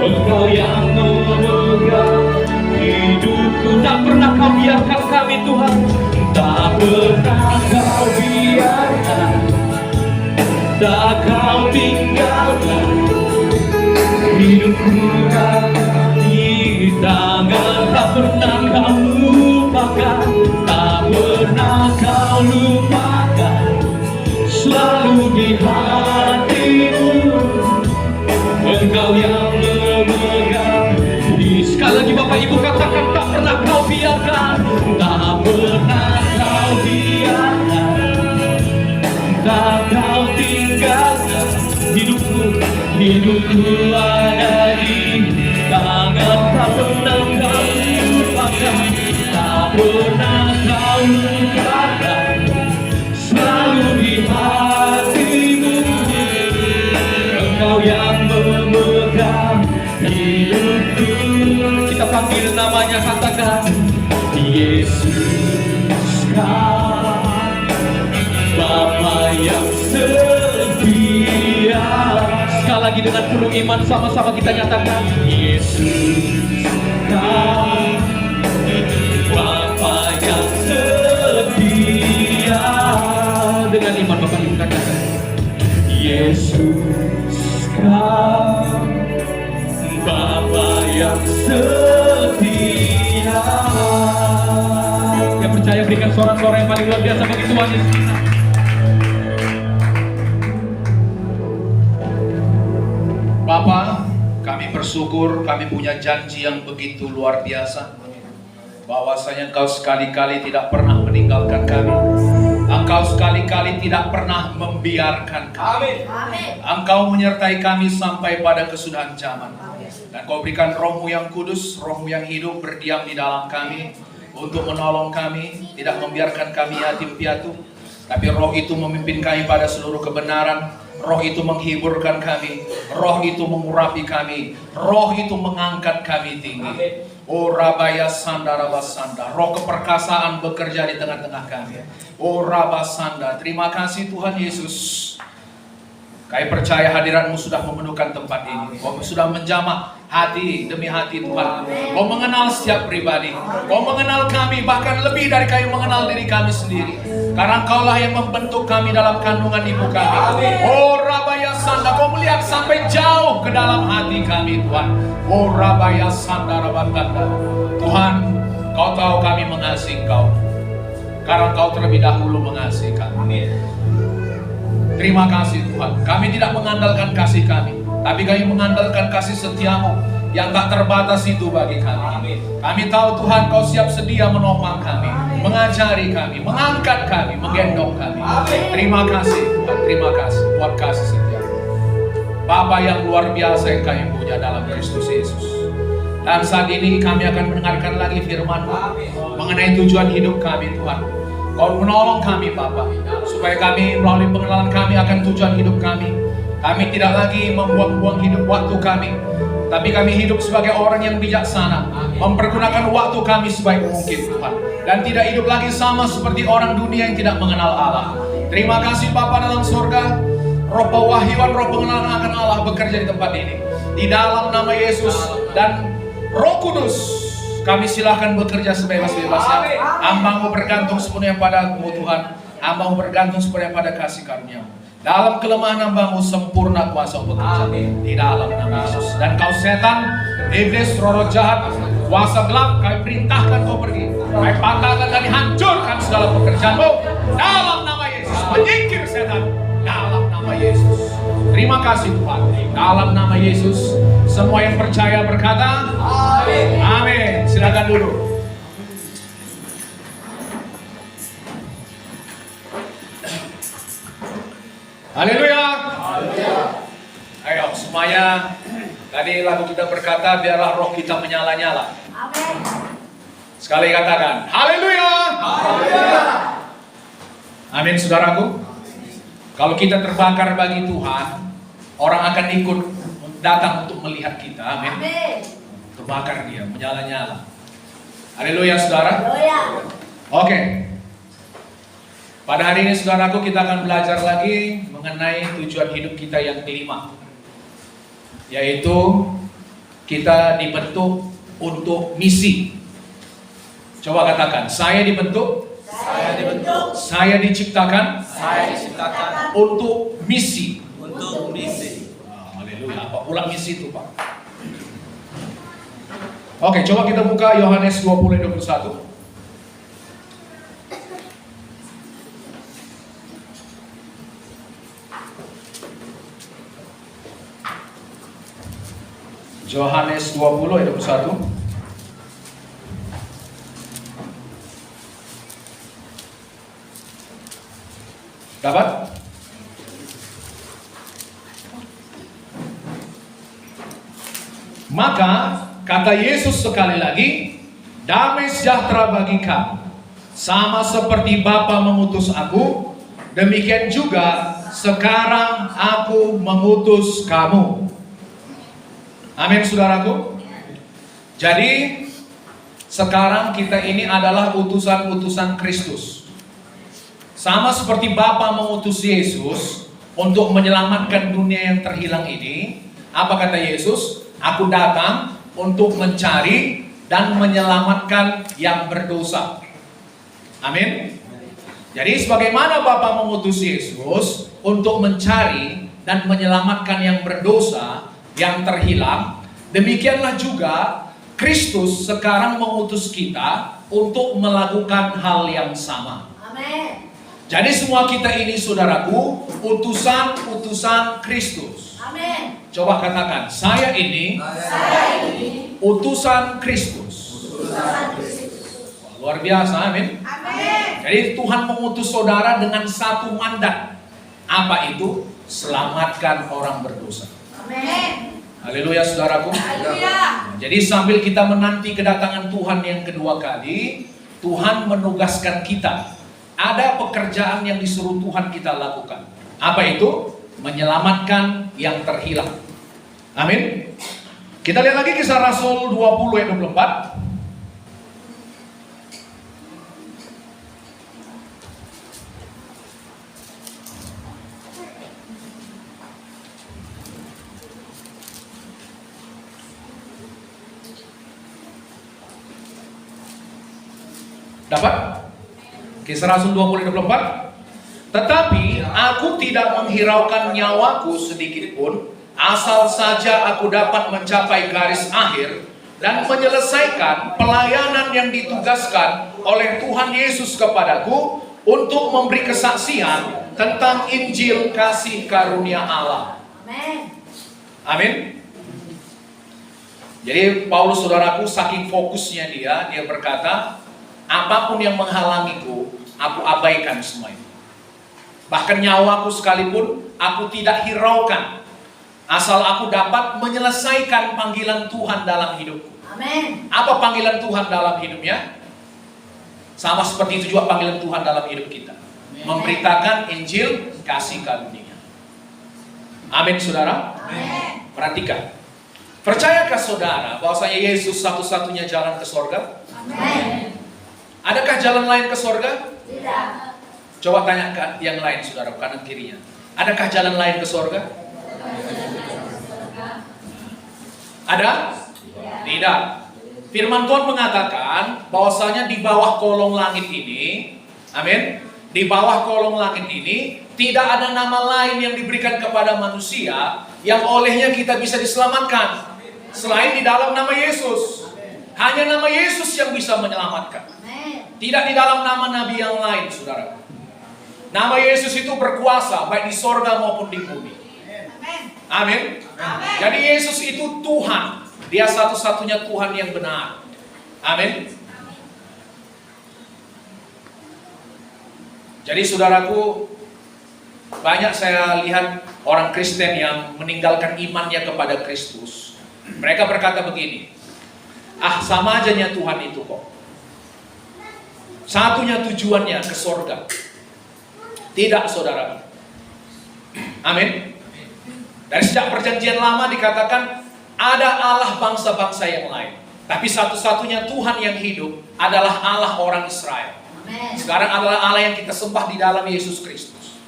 Engkau yang memegang hidupku. Tak pernah kau biarkan kami Tuhan, tak pernah kau biarkan, tak kau tinggalkan hidupku di tangan. Tak pernah kau lupakan, tak pernah kau lupakan, selalu di hatimu. Engkau yang memegang. Sekali lagi Bapak Ibu katakan, tak pernah kau biarkan, tak pernah kau biarkan, tak kau tinggalkan hidupku. Hidupku ada di tangan. Tak pernah kau lupakan, tak pernah kau lupakan, selalu di hatimu. Engkau yang memegang hidupku. Kita panggil namanya, katakan Yesus, Kau Bapa yang setia. Sekali lagi dengan penuh iman sama-sama kita nyatakan Yesus, Kau Bapa yang setia. Dengan iman Bapak Ibu katakan Yesus, Kau Bapa yang setia. Yang percaya berikan sorak-sorak yang paling luar biasa bagi Tuhan Yesus. Bapa, kami bersyukur kami punya janji yang begitu luar biasa, bahwasanya Engkau sekali-kali tidak pernah meninggalkan kami. Engkau sekali-kali tidak pernah membiarkan kami. Engkau menyertai kami sampai pada kesudahan zaman. Dan Kau berikan Roh-Mu yang kudus, Roh-Mu yang hidup berdiam di dalam kami untuk menolong kami, tidak membiarkan kami yatim piatu, tapi Roh itu memimpin kami pada seluruh kebenaran. Roh itu menghiburkan kami, Roh itu mengurapi kami, Roh itu mengangkat kami tinggi. Oh Rabaya Sanda Rabasanda, Roh keperkasaan bekerja di tengah-tengah kami. Oh Rabasanda, terima kasih Tuhan Yesus. Kami percaya hadirat-Mu sudah memenuhkan tempat ini. Kau sudah menjamah hati demi hati Tuhan. Kau mengenal setiap pribadi. Kau mengenal kami, bahkan lebih dari kami mengenal diri kami sendiri. Karena Kaulah yang membentuk kami dalam kandungan ibu kami. Oh Rabaya Sanda, Kau melihat sampai jauh ke dalam hati kami Tuhan. Oh Rabaya Sanda Rabatanda. Tuhan, Kau tahu kami mengasihi Kau, karena Kau terlebih dahulu mengasihi kami. Terima kasih Tuhan. Kami tidak mengandalkan kasih kami, tapi kami mengandalkan kasih setia-Mu yang tak terbatas itu bagi kami. Kami tahu Tuhan Kau siap sedia menopang kami, mengajari kami, mengangkat kami, menggendong kami. Terima kasih Tuhan, terima kasih buat kasih setia Bapa yang luar biasa yang kami punya dalam Kristus Yesus. Dan saat ini kami akan mendengarkan lagi firman-Mu mengenai tujuan hidup kami Tuhan. Kau menolong kami Bapa, supaya kami melalui pengenalan kami akan tujuan hidup kami. Kami tidak lagi membuang-buang hidup waktu kami, tapi kami hidup sebagai orang yang bijaksana, mempergunakan waktu kami sebaik mungkin Tuhan. Dan tidak hidup lagi sama seperti orang dunia yang tidak mengenal Allah. Terima kasih Bapa dalam surga. Roh pewahyuan, roh pengenalan akan Allah bekerja di tempat ini. Di dalam nama Yesus dan Roh Kudus, kami silahkan bekerja sebebas-bebasnya. Hamba-Mu bergantung sepenuhnya pada-Mu Tuhan. Hamba-Mu bergantung sepenuhnya pada kasih karunia-Mu. Dalam kelemahan hamba-Mu sempurna kuasa bekerja. Di dalam nama Yesus. Dan kau setan, iblis, roh jahat, kuasa gelap, kami perintahkan kau pergi. Kami patahkan dan dihancurkan segala pekerjaan-Mu. Dalam nama Yesus. Menyingkir setan. Dalam nama Yesus. Terima kasih Tuhan. Dalam nama Yesus. Semua yang percaya berkata amin. Amin. Silakan duduk. Haleluya. Ayo semuanya. Tadi lagu kita berkata biarlah roh kita menyala-nyala. Amin. Sekali katakan haleluya. Haleluya. Amin saudaraku. Kalau kita terbakar bagi Tuhan, orang akan ikut datang untuk melihat kita. Amin. Terbakar dia, menyala-nyala. Haleluya saudara. Oke. Pada hari ini saudaraku kita akan belajar lagi mengenai tujuan hidup kita yang kelima, yaitu kita dibentuk untuk misi. Coba katakan, saya dibentuk, saya diciptakan untuk misi. Haleluya. Apa pula misi itu, Pak? Oke, coba kita buka Yohanes 20:21. Yohanes 20:21. Dapat? Maka kata Yesus sekali lagi, damai sejahtera bagi kamu. Sama seperti Bapa mengutus aku, demikian juga sekarang aku mengutus kamu. Amin, saudaraku. Jadi sekarang kita ini adalah utusan-utusan Kristus. Sama seperti Bapa mengutus Yesus untuk menyelamatkan dunia yang terhilang ini. Apa kata Yesus? Aku datang untuk mencari dan menyelamatkan yang berdosa. Amin. Jadi sebagaimana Bapa mengutus Yesus untuk mencari dan menyelamatkan yang berdosa, yang terhilang, demikianlah juga Kristus sekarang mengutus kita untuk melakukan hal yang sama. Amin. Jadi semua kita ini, saudaraku, utusan-utusan Kristus. Amin. Coba katakan, saya ini utusan Kristus. Wah, luar biasa, amin. Amin. Jadi Tuhan mengutus saudara dengan satu mandat. Apa itu? Selamatkan orang berdosa. Amin. Haleluya, saudaraku. Haleluya. Jadi sambil kita menanti kedatangan Tuhan yang kedua kali, Tuhan menugaskan kita. Ada pekerjaan yang disuruh Tuhan kita lakukan. Apa itu? Menyelamatkan yang terhilang. Amin. Kita lihat lagi Kisah Rasul 20:24. Dapat? Kisah Rasul 20:24. Tetapi aku tidak menghiraukan nyawaku sedikit pun, asal saja aku dapat mencapai garis akhir dan menyelesaikan pelayanan yang ditugaskan oleh Tuhan Yesus kepadaku untuk memberi kesaksian tentang Injil kasih karunia Allah. Amin. Amin. Jadi Paulus, saudaraku, saking fokusnya dia berkata, apapun yang menghalangiku, aku abaikan semua itu. Bahkan nyawaku sekalipun, aku tidak hiraukan. Asal aku dapat menyelesaikan panggilan Tuhan dalam hidupku. Amin. Apa panggilan Tuhan dalam hidupnya? Sama seperti itu juga panggilan Tuhan dalam hidup kita. Memberitakan Injil kasih karunia. Amin, saudara. Amin. Perhatikan. Percayakah saudara bahwasanya Yesus satu-satunya jalan ke sorga? Amin. Adakah jalan lain ke sorga? Tidak. Coba tanyakan yang lain, saudara, kanan kirinya. Adakah jalan lain ke sorga? Ada? Tidak. Firman Tuhan mengatakan bahwasanya di bawah kolong langit ini, amin, di bawah kolong langit ini tidak ada nama lain yang diberikan kepada manusia yang olehnya kita bisa diselamatkan selain di dalam nama Yesus. Hanya nama Yesus yang bisa menyelamatkan. Tidak di dalam nama nabi yang lain, saudara. Nama Yesus itu berkuasa baik di sorga maupun di bumi. Amin. Jadi Yesus itu Tuhan. Dia satu-satunya Tuhan yang benar. Amin. Jadi saudaraku, banyak saya lihat orang Kristen yang meninggalkan imannya kepada Kristus. Mereka berkata begini, sama ajanya Tuhan itu kok. Satunya tujuannya ke sorga. Tidak, saudara. Amin. Dari sejak perjanjian lama dikatakan ada Allah bangsa-bangsa yang lain. Tapi satu-satunya Tuhan yang hidup adalah Allah orang Israel. Sekarang adalah Allah yang kita sembah di dalam Yesus Kristus.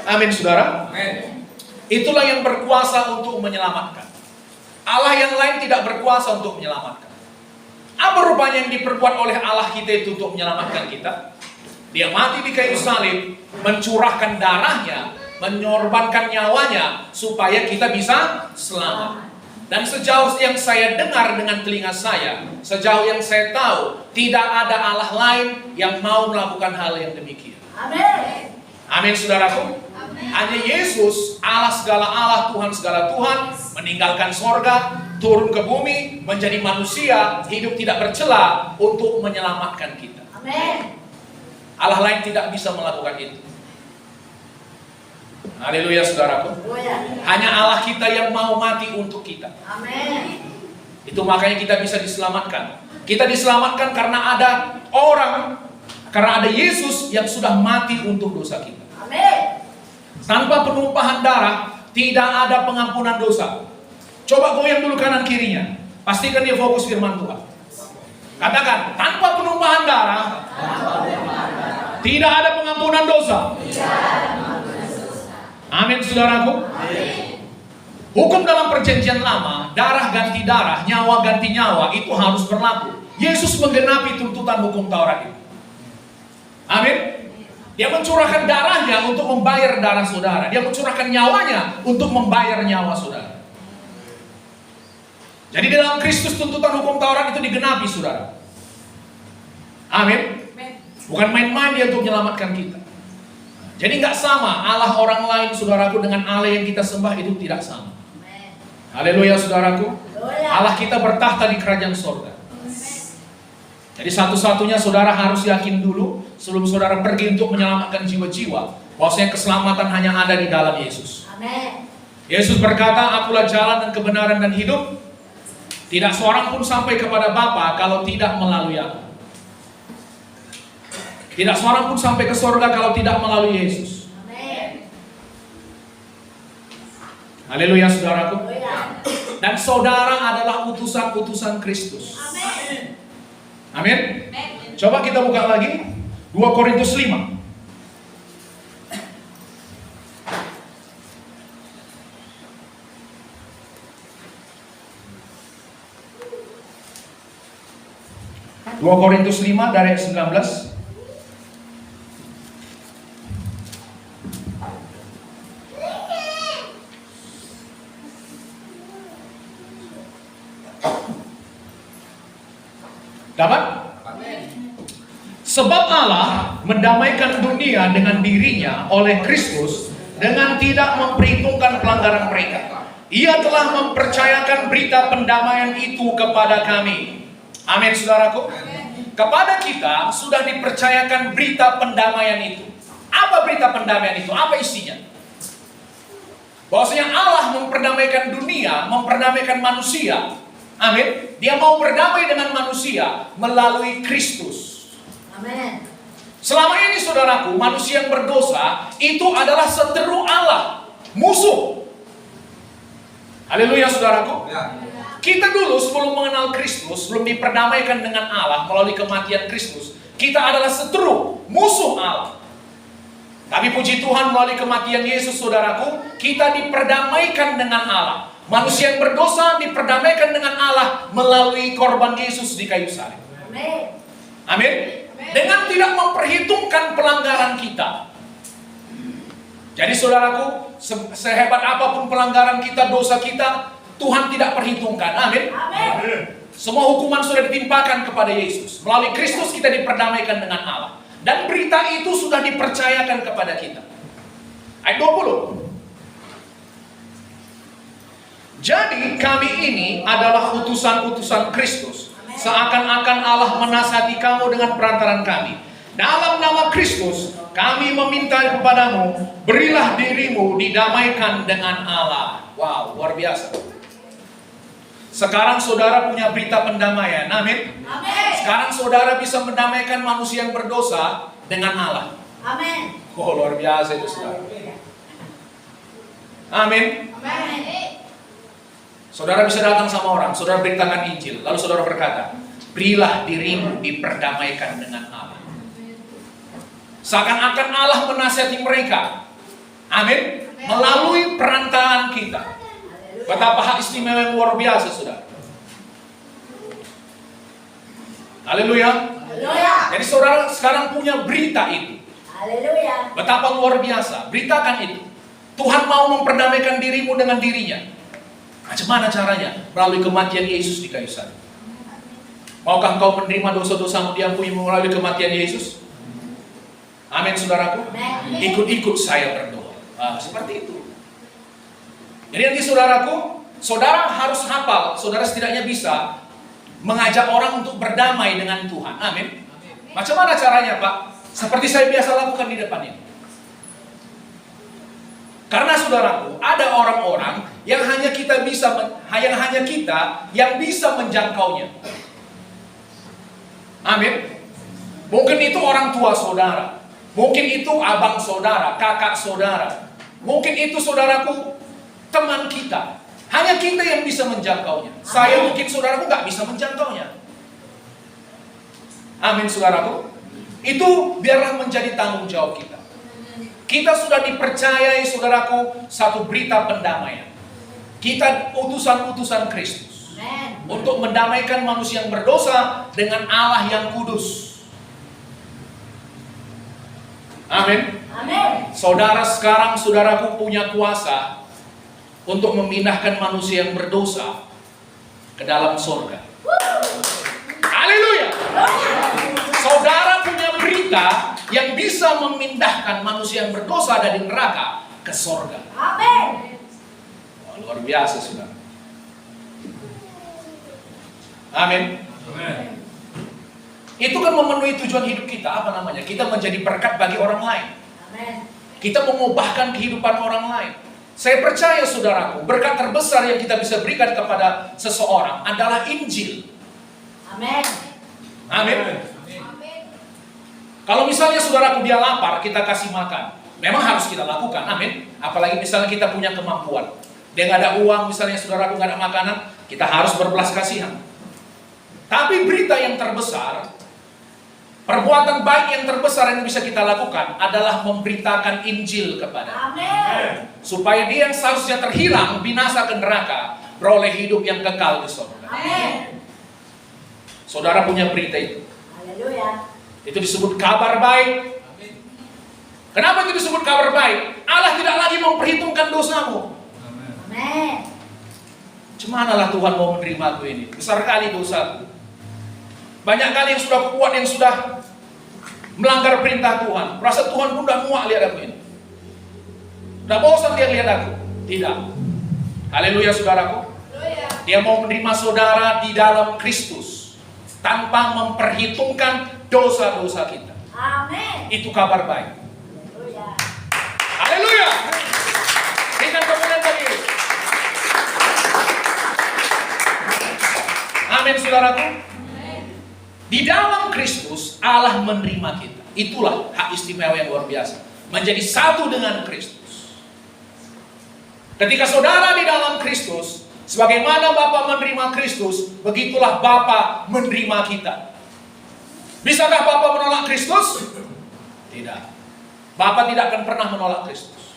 Amin, saudara. Amin. Itulah yang berkuasa untuk menyelamatkan. Allah yang lain tidak berkuasa untuk menyelamatkan. Apa rupanya yang diperbuat oleh Allah kita itu untuk menyelamatkan kita? Dia mati di kayu salib, mencurahkan darahnya, mengorbankan nyawanya supaya kita bisa selamat. Dan sejauh yang saya dengar dengan telinga saya, sejauh yang saya tahu, tidak ada Allah lain yang mau melakukan hal yang demikian. Amin. Amin, saudaraku. Hanya Yesus, Allah segala Allah, Tuhan segala Tuhan, meninggalkan sorga, turun ke bumi, menjadi manusia, hidup tidak bercela untuk menyelamatkan kita. Amin. Allah lain tidak bisa melakukan itu. Haleluya, saudaraku. Hanya Allah kita yang mau mati untuk kita. Amin. Itu makanya kita bisa diselamatkan. Kita diselamatkan karena ada orang, karena ada Yesus yang sudah mati untuk dosa kita. Amin. Tanpa penumpahan darah, tidak ada pengampunan dosa. Coba goyang dulu kanan kirinya. Pastikan dia fokus firman Tuhan. Katakan, tanpa penumpahan darah, tidak ada pengampunan dosa. Amin, saudaraku. Hukum dalam perjanjian lama, darah ganti darah, nyawa ganti nyawa, itu harus berlaku. Yesus menggenapi tuntutan hukum Taurat itu. Amin. Dia mencurahkan darahnya untuk membayar darah saudara. Dia mencurahkan nyawanya untuk membayar nyawa saudara. Jadi dalam Kristus tuntutan hukum Taurat itu digenapi, saudara. Amin. Bukan main-main dia untuk menyelamatkan kita. Jadi nggak sama Allah orang lain, saudaraku, dengan Allah yang kita sembah itu tidak sama. Haleluya, saudaraku. Allah kita bertahta di kerajaan sorga. Jadi satu-satunya saudara harus yakin dulu sebelum saudara pergi untuk menyelamatkan jiwa-jiwa, bahwasanya keselamatan hanya ada di dalam Yesus. Amin. Yesus berkata, akulah jalan dan kebenaran dan hidup. Tidak seorang pun sampai kepada Bapa kalau tidak melalui aku. Tidak seorang pun sampai ke sorga kalau tidak melalui Yesus. Amin. Haleluya, saudaraku. Haleluya. Dan saudara adalah utusan-utusan Kristus. Amin. Amin. Coba kita buka lagi 2 Korintus 5. Dua Korintus 5 dari ayat 19. Dapat? Sebab Allah mendamaikan dunia dengan dirinya oleh Kristus dengan tidak memperhitungkan pelanggaran mereka. Ia telah mempercayakan berita pendamaian itu kepada kami. Amin, saudaraku. Kepada kita sudah dipercayakan berita pendamaian itu. Apa berita pendamaian itu? Apa isinya? Bahwasanya Allah memperdamaikan dunia, memperdamaikan manusia. Amin. Dia mau berdamai dengan manusia melalui Kristus. Amin. Selama ini, saudaraku, manusia yang berdosa itu adalah seteru Allah, musuh. Haleluya, saudaraku. Kita dulu sebelum mengenal Kristus, sebelum diperdamaikan dengan Allah melalui kematian Kristus, kita adalah seteru, musuh Allah. Tapi puji Tuhan, melalui kematian Yesus, saudaraku, kita diperdamaikan dengan Allah. Manusia yang berdosa diperdamaikan dengan Allah melalui korban Yesus di kayu salib. Amin. Amin. Dengan tidak memperhitungkan pelanggaran kita. Jadi saudaraku, sehebat apapun pelanggaran kita, dosa kita, Tuhan tidak perhitungkan. Amin. Amin. Semua hukuman sudah ditimpakan kepada Yesus. Melalui Kristus kita diperdamaikan dengan Allah. Dan berita itu sudah dipercayakan kepada kita. Ayat 20. Jadi kami ini adalah utusan-utusan Kristus. Seakan-akan Allah menasihati kamu dengan perantaran kami. Dalam nama Kristus, kami meminta kepadamu, berilah dirimu didamaikan dengan Allah. Wow, luar biasa. Sekarang saudara punya berita pendamaian. Amin. Amin. Sekarang saudara bisa mendamaikan manusia yang berdosa dengan Allah. Amin. Oh, luar biasa itu, saudara. Amin. Amin. Saudara bisa datang sama orang, saudara beritakan Injil, lalu saudara berkata, berilah dirimu diperdamaikan dengan Allah. Seakan-akan Allah menasihati mereka. Amin. Melalui perantaraan kita. Betapa hak istimewa yang luar biasa, saudara. Haleluya. Haleluya. Jadi saudara sekarang punya berita itu. Haleluya. Betapa luar biasa. Beritakan itu. Tuhan mau memperdamaikan dirimu dengan dirinya. Macam mana caranya? Melalui kematian Yesus di kayu salib. Maukah engkau menerima dosa-dosamu diampuni melalui kematian Yesus? Amin, saudaraku. Amin. Ikut-ikut saya berdoa. Seperti itu. Jadi nanti saudaraku, saudara harus hafal. Saudara setidaknya bisa mengajak orang untuk berdamai dengan Tuhan. Amin. Macam mana caranya, Pak? Seperti saya biasa lakukan di depan ini. Karena saudaraku, ada orang-orang yang hanya kita yang bisa menjangkaunya. Amin. Mungkin itu orang tua saudara, mungkin itu abang saudara, kakak saudara, mungkin itu saudaraku, teman kita. Hanya kita yang bisa menjangkaunya. Saya mungkin saudaraku nggak bisa menjangkaunya. Amin, saudaraku. Itu biarlah menjadi tanggung jawab kita. Kita sudah dipercayai, saudaraku, satu berita pendamaian. Kita utusan-utusan Kristus. Amen. Untuk mendamaikan manusia yang berdosa dengan Allah yang kudus. Amin. Amin. Saudara sekarang, saudaraku punya kuasa untuk memindahkan manusia yang berdosa ke dalam surga. Haleluya. Saudara punya berita yang bisa memindahkan manusia yang berdosa dari neraka ke surga. Amin. Wah, luar biasa, saudara. Amin. Itu kan memenuhi tujuan hidup kita. Apa namanya? Kita menjadi berkat bagi orang lain. Amin. Kita mengubahkan kehidupan orang lain. Saya percaya, saudaraku, berkat terbesar yang kita bisa berikan kepada seseorang adalah Injil. Amin. Amin. Amin. Kalau misalnya saudaraku dia lapar, kita kasih makan. Memang harus kita lakukan, amin. Apalagi misalnya kita punya kemampuan. Dia nggak ada uang, misalnya saudaraku nggak ada makanan, kita harus berbelas kasihan. Tapi berita yang terbesar, perbuatan baik yang terbesar yang bisa kita lakukan adalah memberitakan Injil kepada. Amin. Supaya dia yang seharusnya terhilang, binasa ke neraka, beroleh hidup yang kekal di surga. Amin. Saudara punya berita itu. Haleluya. Itu disebut kabar baik. Kenapa itu disebut kabar baik? Allah tidak lagi memperhitungkan dosamu. Amin. Cemanalah Tuhan mau menerima aku ini? Besar kali dosaku. Banyak kali yang sudah kuat, yang sudah melanggar perintah Tuhan. Merasa Tuhan pun udah muak lihat aku ini. Udah bosan dia lihat aku. Tidak. Haleluya, saudaraku. Dia mau menerima saudara di dalam Kristus tanpa memperhitungkan dosa-dosa kita. Amin. Itu kabar baik. Haleluya. Haleluya. Berikan kemuliaan bagi Yesus. Amin, saudaraku. Di dalam Kristus Allah menerima kita. Itulah hak istimewa yang luar biasa. Menjadi satu dengan Kristus. Ketika saudara di dalam Kristus, sebagaimana Bapa menerima Kristus, begitulah Bapa menerima kita. Bisakah Bapa menolak Kristus? Tidak. Bapa tidak akan pernah menolak Kristus.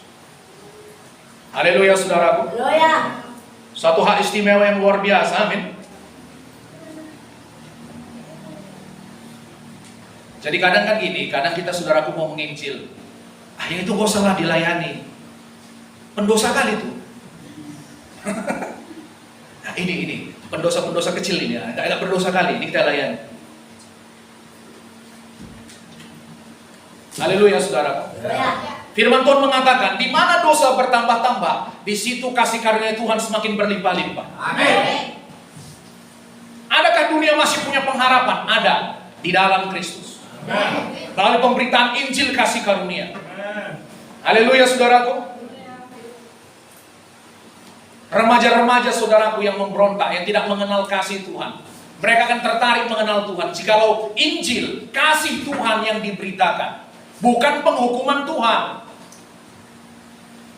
Haleluya, saudaraku. Haleluya. Satu hak istimewa yang luar biasa, amin. Jadi kadang kan gini, kadang kita saudaraku mau menginjil. Yang itu gak usah lah dilayani. Pendosa kali itu. Nah, ini pendosa-pendosa kecil ini ya, tidak berdosa kali, ini kita layani. Haleluya, saudaraku. Haleluya. Firman Tuhan mengatakan, di mana dosa bertambah-tambah, di situ kasih karunia Tuhan semakin berlimpah-limpah. Amin. Adakah dunia masih punya pengharapan? Ada, di dalam Kristus. Melalui pemberitaan Injil kasih karunia. Haleluya, saudaraku. Remaja-remaja saudaraku yang memberontak, yang tidak mengenal kasih Tuhan, mereka akan tertarik mengenal Tuhan jikalau Injil, kasih Tuhan yang diberitakan, bukan penghukuman Tuhan.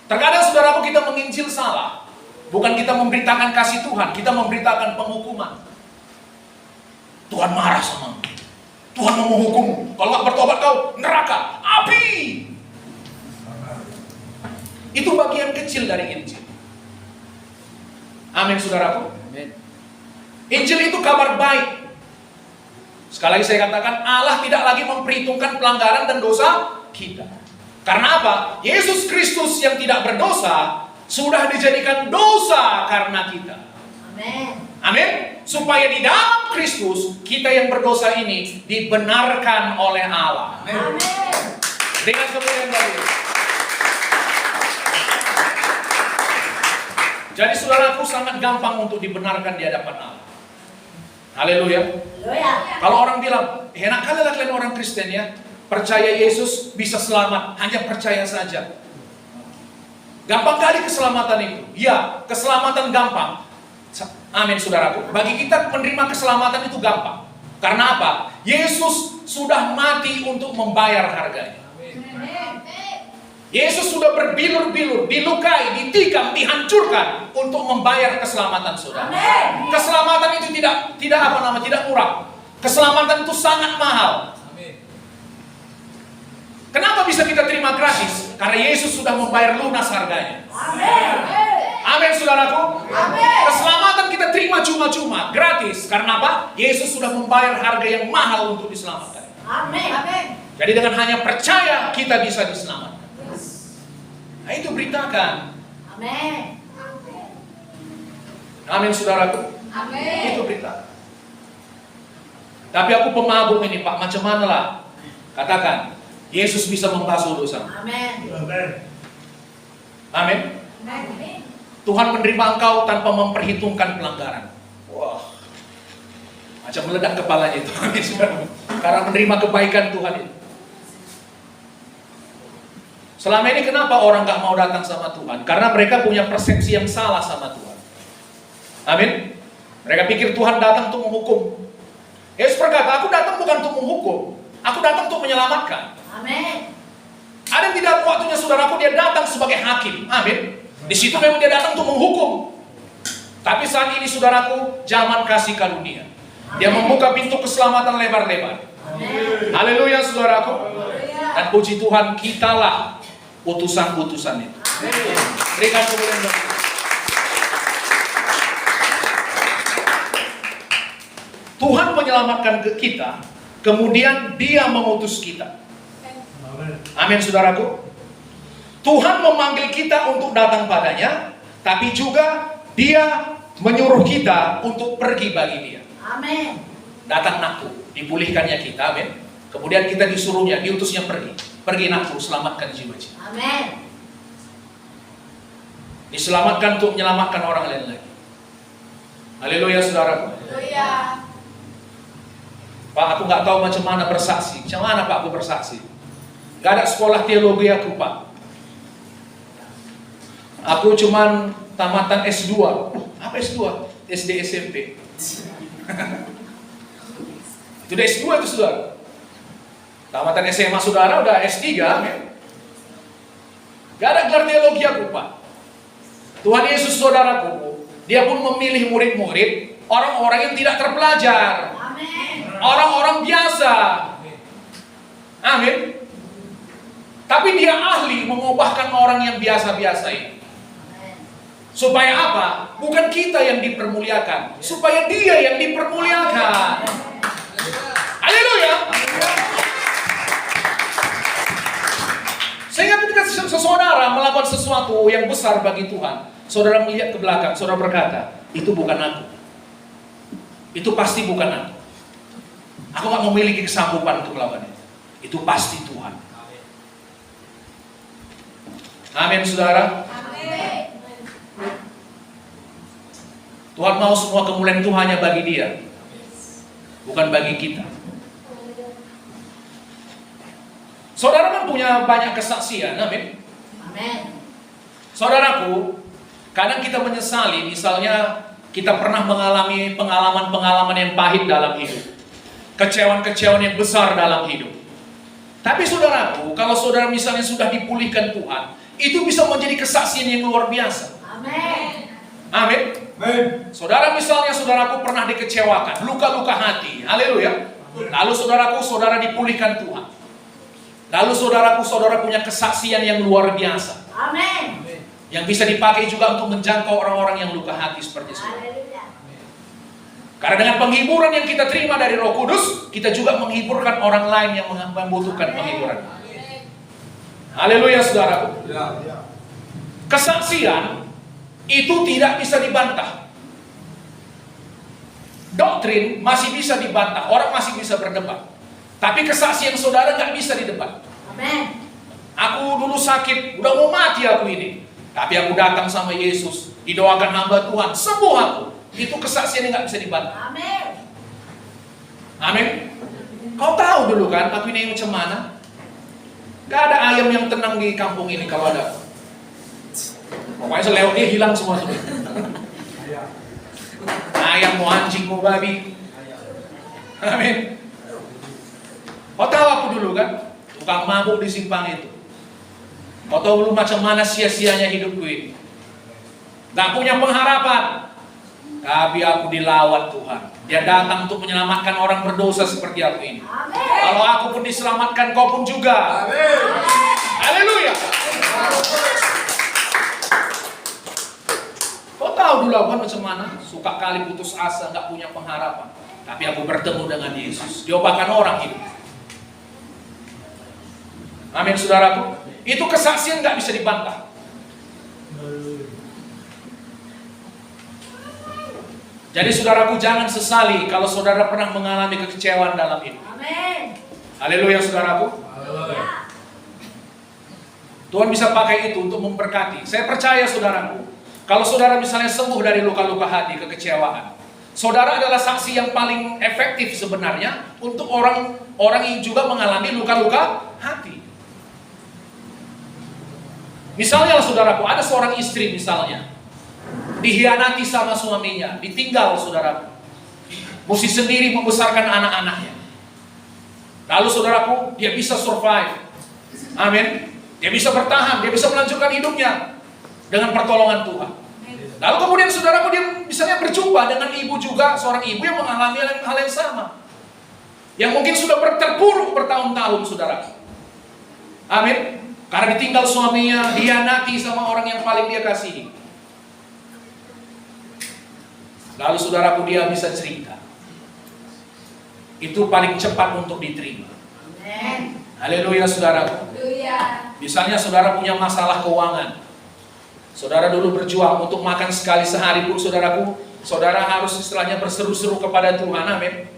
Terkadang saudaraku kita menginjil salah. Bukan kita memberitakan kasih Tuhan, kita memberitakan penghukuman. Tuhan marah sama kamu. Tuhan mau menghukummu. Kalau nggak bertobat kau neraka, api. Itu bagian kecil dari Injil. Amin, saudaraku. Injil itu kabar baik. Sekali lagi saya katakan, Allah tidak lagi memperhitungkan pelanggaran dan dosa kita. Karena apa? Yesus Kristus yang tidak berdosa sudah dijadikan dosa karena kita. Amin. Amin. Supaya di dalam Kristus kita yang berdosa ini dibenarkan oleh Allah. Amin. Dengan kemuliaan dari Yesus. Jadi saudaraku sangat gampang untuk dibenarkan di hadapan Allah. Haleluya. Haleluya. Kalau orang bilang, enak kali lah kalian orang Kristen ya, percaya Yesus bisa selamat, hanya percaya saja. Gampang kali keselamatan itu. Ya, keselamatan gampang. Amin, saudaraku. Bagi kita menerima keselamatan itu gampang. Karena apa? Yesus sudah mati untuk membayar harganya. Yesus sudah berbilur-bilur, dilukai, ditikam, dihancurkan untuk membayar keselamatan saudara. Amin. Keselamatan itu tidak murah. Keselamatan itu sangat mahal. Kenapa bisa kita terima gratis? Karena Yesus sudah membayar lunas harganya. Amin. Amin, saudaraku. Amin. Keselamatan kita terima cuma-cuma, gratis. Karena apa? Yesus sudah membayar harga yang mahal untuk diselamatkan. Amin. Amin. Jadi dengan hanya percaya kita bisa diselamatkan. Nah, itu beritakan. Amin. Amin, saudaraku. Amin. Itu berita. Tapi aku pemabuk ini, Pak. Macam mana lah? Katakan, Yesus bisa membasuh dosa. Amin. Amin. Amin. Tuhan menerima engkau tanpa memperhitungkan pelanggaran. Wah, macam meledak kepalanya itu. Amin, saudara. Karena menerima kebaikan Tuhan itu. Selama ini kenapa orang gak mau datang sama Tuhan? Karena mereka punya persepsi yang salah sama Tuhan. Amin. Mereka pikir Tuhan datang untuk menghukum. Yesus berkata, aku datang bukan untuk menghukum. Aku datang untuk menyelamatkan. Amin. Ada yang tidak waktunya saudaraku dia datang sebagai hakim. Amin. Di situ memang dia datang untuk menghukum. Tapi saat ini saudaraku, zaman kasih karunia. Dia membuka pintu keselamatan lebar-lebar. Amin. Haleluya, saudaraku. Haleluya. Dan puji Tuhan, kitalah utusan-utusan itu. Berikan kemuliaan bagi Tuhan. Tuhan menyelamatkan kita, kemudian Dia mengutus kita. Amin, saudaraku. Tuhan memanggil kita untuk datang padanya, tapi juga Dia menyuruh kita untuk pergi bagi Dia. Amin. Datang nakku, dipulihkannya kita, amin. Kemudian kita disuruhnya, diutusnya pergi. Pergi nakku, selamatkan jiwa-jiwa. Amin. Diselamatkan untuk menyelamatkan orang lain lagi. Haleluya, saudaraku. Haleluya. Pak, aku nggak tahu macam mana bersaksi. Macam mana Pak aku bersaksi? Gak ada sekolah teologi aku, Pak. Aku cuman tamatan S2. Apa S2? SD SMP. Itu udah S2 itu, saudara. Tamatan SMA saudara udah S3, kan? Gak ada gelar teologi aku, Pak. Tuhan Yesus, saudaraku, Dia pun memilih murid-murid, orang-orang yang tidak terpelajar. Amin. Orang-orang biasa. Amin. Tapi Dia ahli mengubahkan orang yang biasa-biasa ini. Supaya apa? Bukan kita yang dipermuliakan, supaya Dia yang dipermuliakan. Haleluya. Sehingga ketika seseorang melakukan sesuatu yang besar bagi Tuhan, saudara melihat ke belakang, saudara berkata, itu bukan aku. Itu pasti bukan aku. Aku gak memiliki kesanggupan untuk melakukan itu. Itu pasti Tuhan. Amin, saudara. Amin. Tuhan mau semua kemuliaan itu hanya bagi Dia, bukan bagi kita. Saudara kan punya banyak kesaksian, amin. Amin. Saudaraku, kadang kita menyesali, misalnya kita pernah mengalami pengalaman-pengalaman yang pahit dalam hidup, kecewaan-kecewaan yang besar dalam hidup. Tapi saudaraku, kalau saudara misalnya sudah dipulihkan Tuhan, itu bisa menjadi kesaksian yang luar biasa. Amin. Amin. Saudara misalnya saudaraku pernah dikecewakan, luka-luka hati, haleluya. Lalu saudara dipulihkan Tuhan. Lalu saudara punya kesaksian yang luar biasa. Amin. Yang bisa dipakai juga untuk menjangkau orang-orang yang luka hati seperti saudara. Haleluya. Karena dengan penghiburan yang kita terima dari Roh Kudus, kita juga menghiburkan orang lain yang membutuhkan penghiburan. Haleluya saudaraku. Kesaksian itu tidak bisa dibantah. Doktrin masih bisa dibantah, orang masih bisa berdebat. Tapi kesaksian saudara nggak bisa didebat. Amin. Aku dulu sakit, udah mau mati aku ini. Tapi aku datang sama Yesus, didoakan hamba Tuhan, sembuh aku. Itu kesaksian yang nggak bisa dibantah. Amin. Amin. Kau tahu dulu kan, aku ini macam mana? Gak ada ayam yang tenang di kampung ini kalau ada. Pokoknya selewat dia hilang semua. Ayam mau anjing mau babi. Amin. Kau tahu aku dulu kan, tukang mabuk di simpang itu. Kau tahu dulu macam mana sia-sianya hidupku ini. Gak punya pengharapan. Tapi aku dilawat Tuhan. Dia datang untuk menyelamatkan orang berdosa seperti aku ini. Amin. Kalau aku pun diselamatkan, kau pun juga. Haleluya. Kau tahu dulu aku kan macam mana? Suka kali putus asa, gak punya pengharapan. Tapi aku bertemu dengan Yesus. Diobatkan orang ini. Amin saudaraku. Itu kesaksian gak bisa dibantah. Jadi saudaraku jangan sesali kalau saudara pernah mengalami kekecewaan dalam hidup. Amin. Haleluya saudaraku. Tuhan bisa pakai itu untuk memberkati. Saya percaya saudaraku, kalau saudara misalnya sembuh dari luka-luka hati, kekecewaan, saudara adalah saksi yang paling efektif sebenarnya untuk orang yang juga mengalami luka-luka hati. Misalnya saudaraku, ada seorang istri misalnya, dihianati sama suaminya, ditinggal saudaraku, mesti sendiri membesarkan anak-anaknya. Lalu saudaraku, dia bisa survive. Amin. Dia bisa bertahan, dia bisa melanjutkan hidupnya dengan pertolongan Tuhan. Lalu kemudian saudaraku, dia misalnya berjumpa dengan ibu juga, seorang ibu yang mengalami hal yang sama, yang mungkin sudah terpuruk bertahun-tahun saudaraku. Amin. Karena ditinggal suaminya, dihianati sama orang yang paling dia kasihi. Lalu saudaraku, dia bisa cerita. Itu paling cepat untuk diterima. Amin. Haleluya saudaraku. Haleluya. Misalnya saudara punya masalah keuangan. Saudara dulu berjuang untuk makan sekali sehari pun saudaraku, saudara harus istilahnya berseru-seru kepada Tuhan. Amin.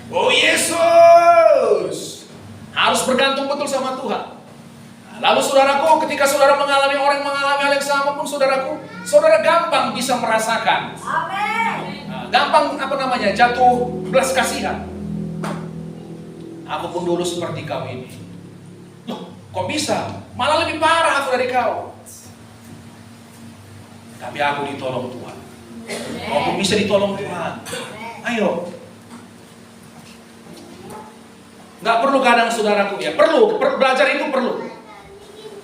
Oh Yesus. Harus bergantung betul sama Tuhan. Lalu saudaraku, ketika saudara mengalami hal yang sama pun saudaraku, saudara gampang bisa merasakan. Amin. Gampang jatuh belas kasihan. Aku pun dulu seperti kau ini. Loh, kok bisa? Malah lebih parah aku dari kau. Tapi aku ditolong Tuhan. Kau pun bisa ditolong Tuhan. Ayo. Nggak perlu kadang saudaraku ya. Perlu, belajar itu perlu.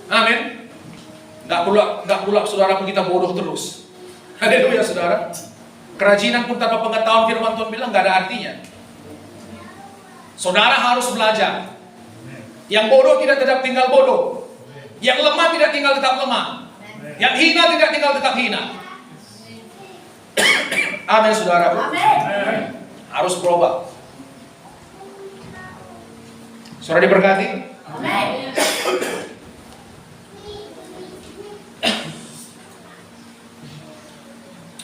Amin. Nggak perlu saudaraku kita bodoh terus. Haleluya saudara. Kerajinan pun tanpa pengetahuan firman Tuhan bilang nggak ada artinya. Saudara harus belajar. Yang bodoh tidak tetap tinggal bodoh. Yang lemah tidak tinggal tetap lemah. Yang hina tidak tinggal tetap hina. Amin saudaraku. Amin. Harus berubah. Saudara diberkati. Amin.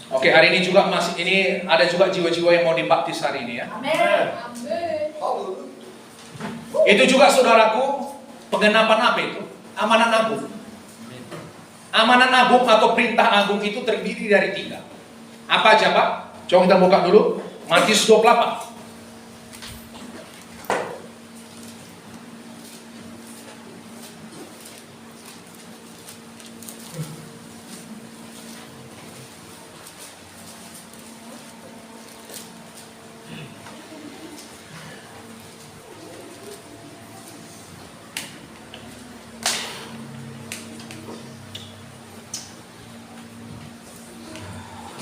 Oke, hari ini juga ada juga jiwa-jiwa yang mau dibaptis hari ini ya. Amin. Itu juga saudaraku, penggenapan apa itu? Amanat agung. Amanat agung atau perintah agung itu terdiri dari 3. Apa aja Pak? Coba kita buka dulu. Matius 28.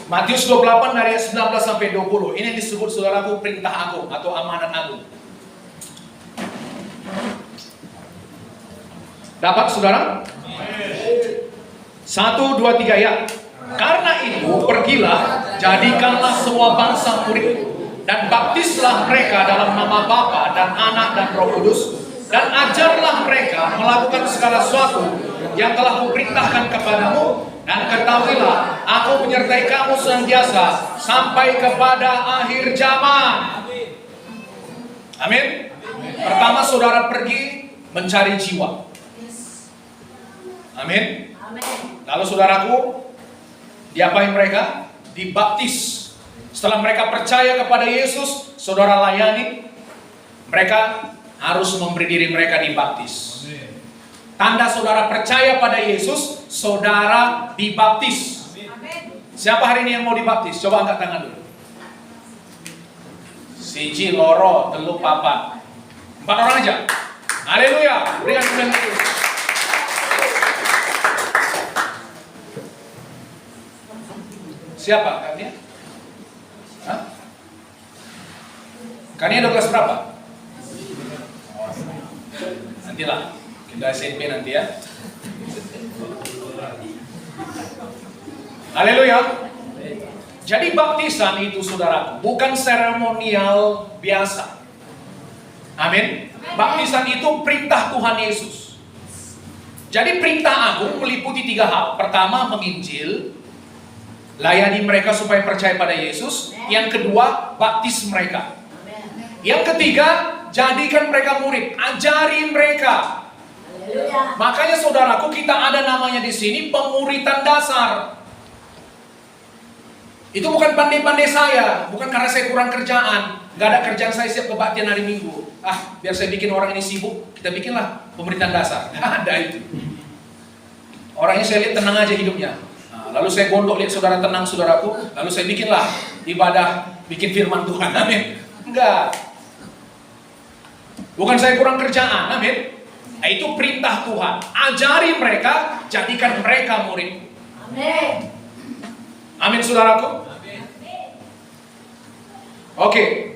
Matius 28 dari ayat 19 sampai 20. Ini disebut saudaraku perintah agung atau amanat agung. Dapat saudara? 1, 2, 3 ya. Karena itu pergilah, jadikanlah semua bangsa murid dan baptislah mereka dalam nama Bapa dan Anak dan Roh Kudus, dan ajarlah mereka melakukan segala sesuatu yang telah kuperintahkan kepadamu, dan ketahuilah aku menyertai kamu senantiasa sampai kepada akhir zaman. Amin. Pertama, saudara pergi mencari jiwa. Amin. Lalu saudaraku, diapain mereka? Dibaptis. Setelah mereka percaya kepada Yesus, saudara layani. Mereka harus memberi diri mereka dibaptis. Tanda saudara percaya pada Yesus, saudara dibaptis. Siapa hari ini yang mau dibaptis? Coba angkat tangan dulu. Siji, loro, telu, papat. 4 orang aja. Haleluya. Berikan kemuliaan Tuhan. Siapa Kania? Hah? Kania ada kelas berapa? Nantilah. Kita SMP nanti ya. Haleluya. Jadi baptisan itu saudaraku bukan seremonial biasa. Amin. Baptisan itu perintah Tuhan Yesus. Jadi perintah agung meliputi 3 hal. Pertama, menginjil, layani mereka supaya percaya pada Yesus. Yang kedua, baptis mereka. Yang ketiga, jadikan mereka murid, ajari mereka. Makanya saudaraku, kita ada namanya di sini pemuritan dasar. Itu bukan pandai-pandai saya, bukan karena saya kurang kerjaan. Gak ada kerjaan saya siap kebaktian hari Minggu. Biar saya bikin orang ini sibuk, kita bikinlah pemuritan dasar. Ada itu. Orangnya saya lihat tenang aja hidupnya. Lalu saya gondok lihat saudara tenang saudaraku, lalu saya bikinlah ibadah, bikin firman Tuhan. Amin. Enggak. Bukan saya kurang kerjaan. Amin. Itu perintah Tuhan. Ajari mereka, jadikan mereka murid. Amin. Amin saudaraku. Oke.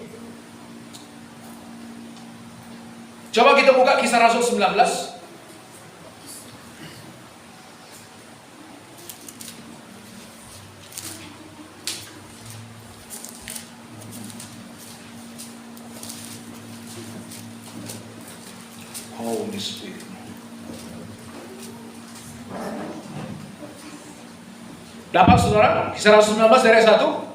Coba kita buka Kisah Rasul 19. Holy Spirit. Dapat saudara? Kisah Rasul 19 dari 1.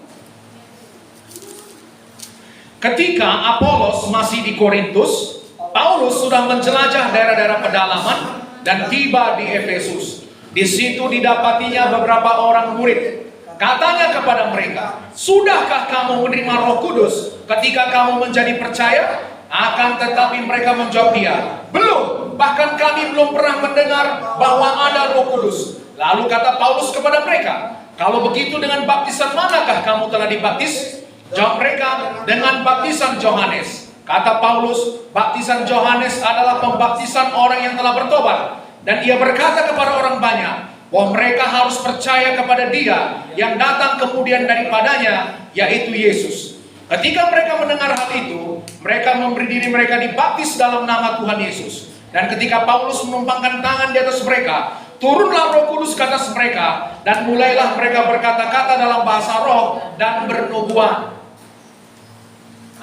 Ketika Apolos masih di Korintus, Paulus sudah menjelajah daerah-daerah pedalaman dan tiba di Efesus. Di situ didapatinya beberapa orang murid. Katanya kepada mereka, "Sudahkah kamu menerima Roh Kudus ketika kamu menjadi percaya?" Akan tetapi mereka menjawab dia, "Belum, bahkan kami belum pernah mendengar bahwa ada Roh Kudus." Lalu kata Paulus kepada mereka, "Kalau begitu dengan baptisan manakah kamu telah dibaptis?" Jawab mereka, "Dengan baptisan Yohanes." Kata Paulus, "Baptisan Yohanes adalah pembaptisan orang yang telah bertobat." Dan ia berkata kepada orang banyak bahwa mereka harus percaya kepada Dia yang datang kemudian daripadanya, yaitu Yesus. Ketika mereka mendengar hal itu, mereka memberi diri mereka dibaptis dalam nama Tuhan Yesus. Dan ketika Paulus menumpangkan tangan di atas mereka, turunlah Roh Kudus ke atas mereka, dan mulailah mereka berkata-kata dalam bahasa roh dan bernubuat.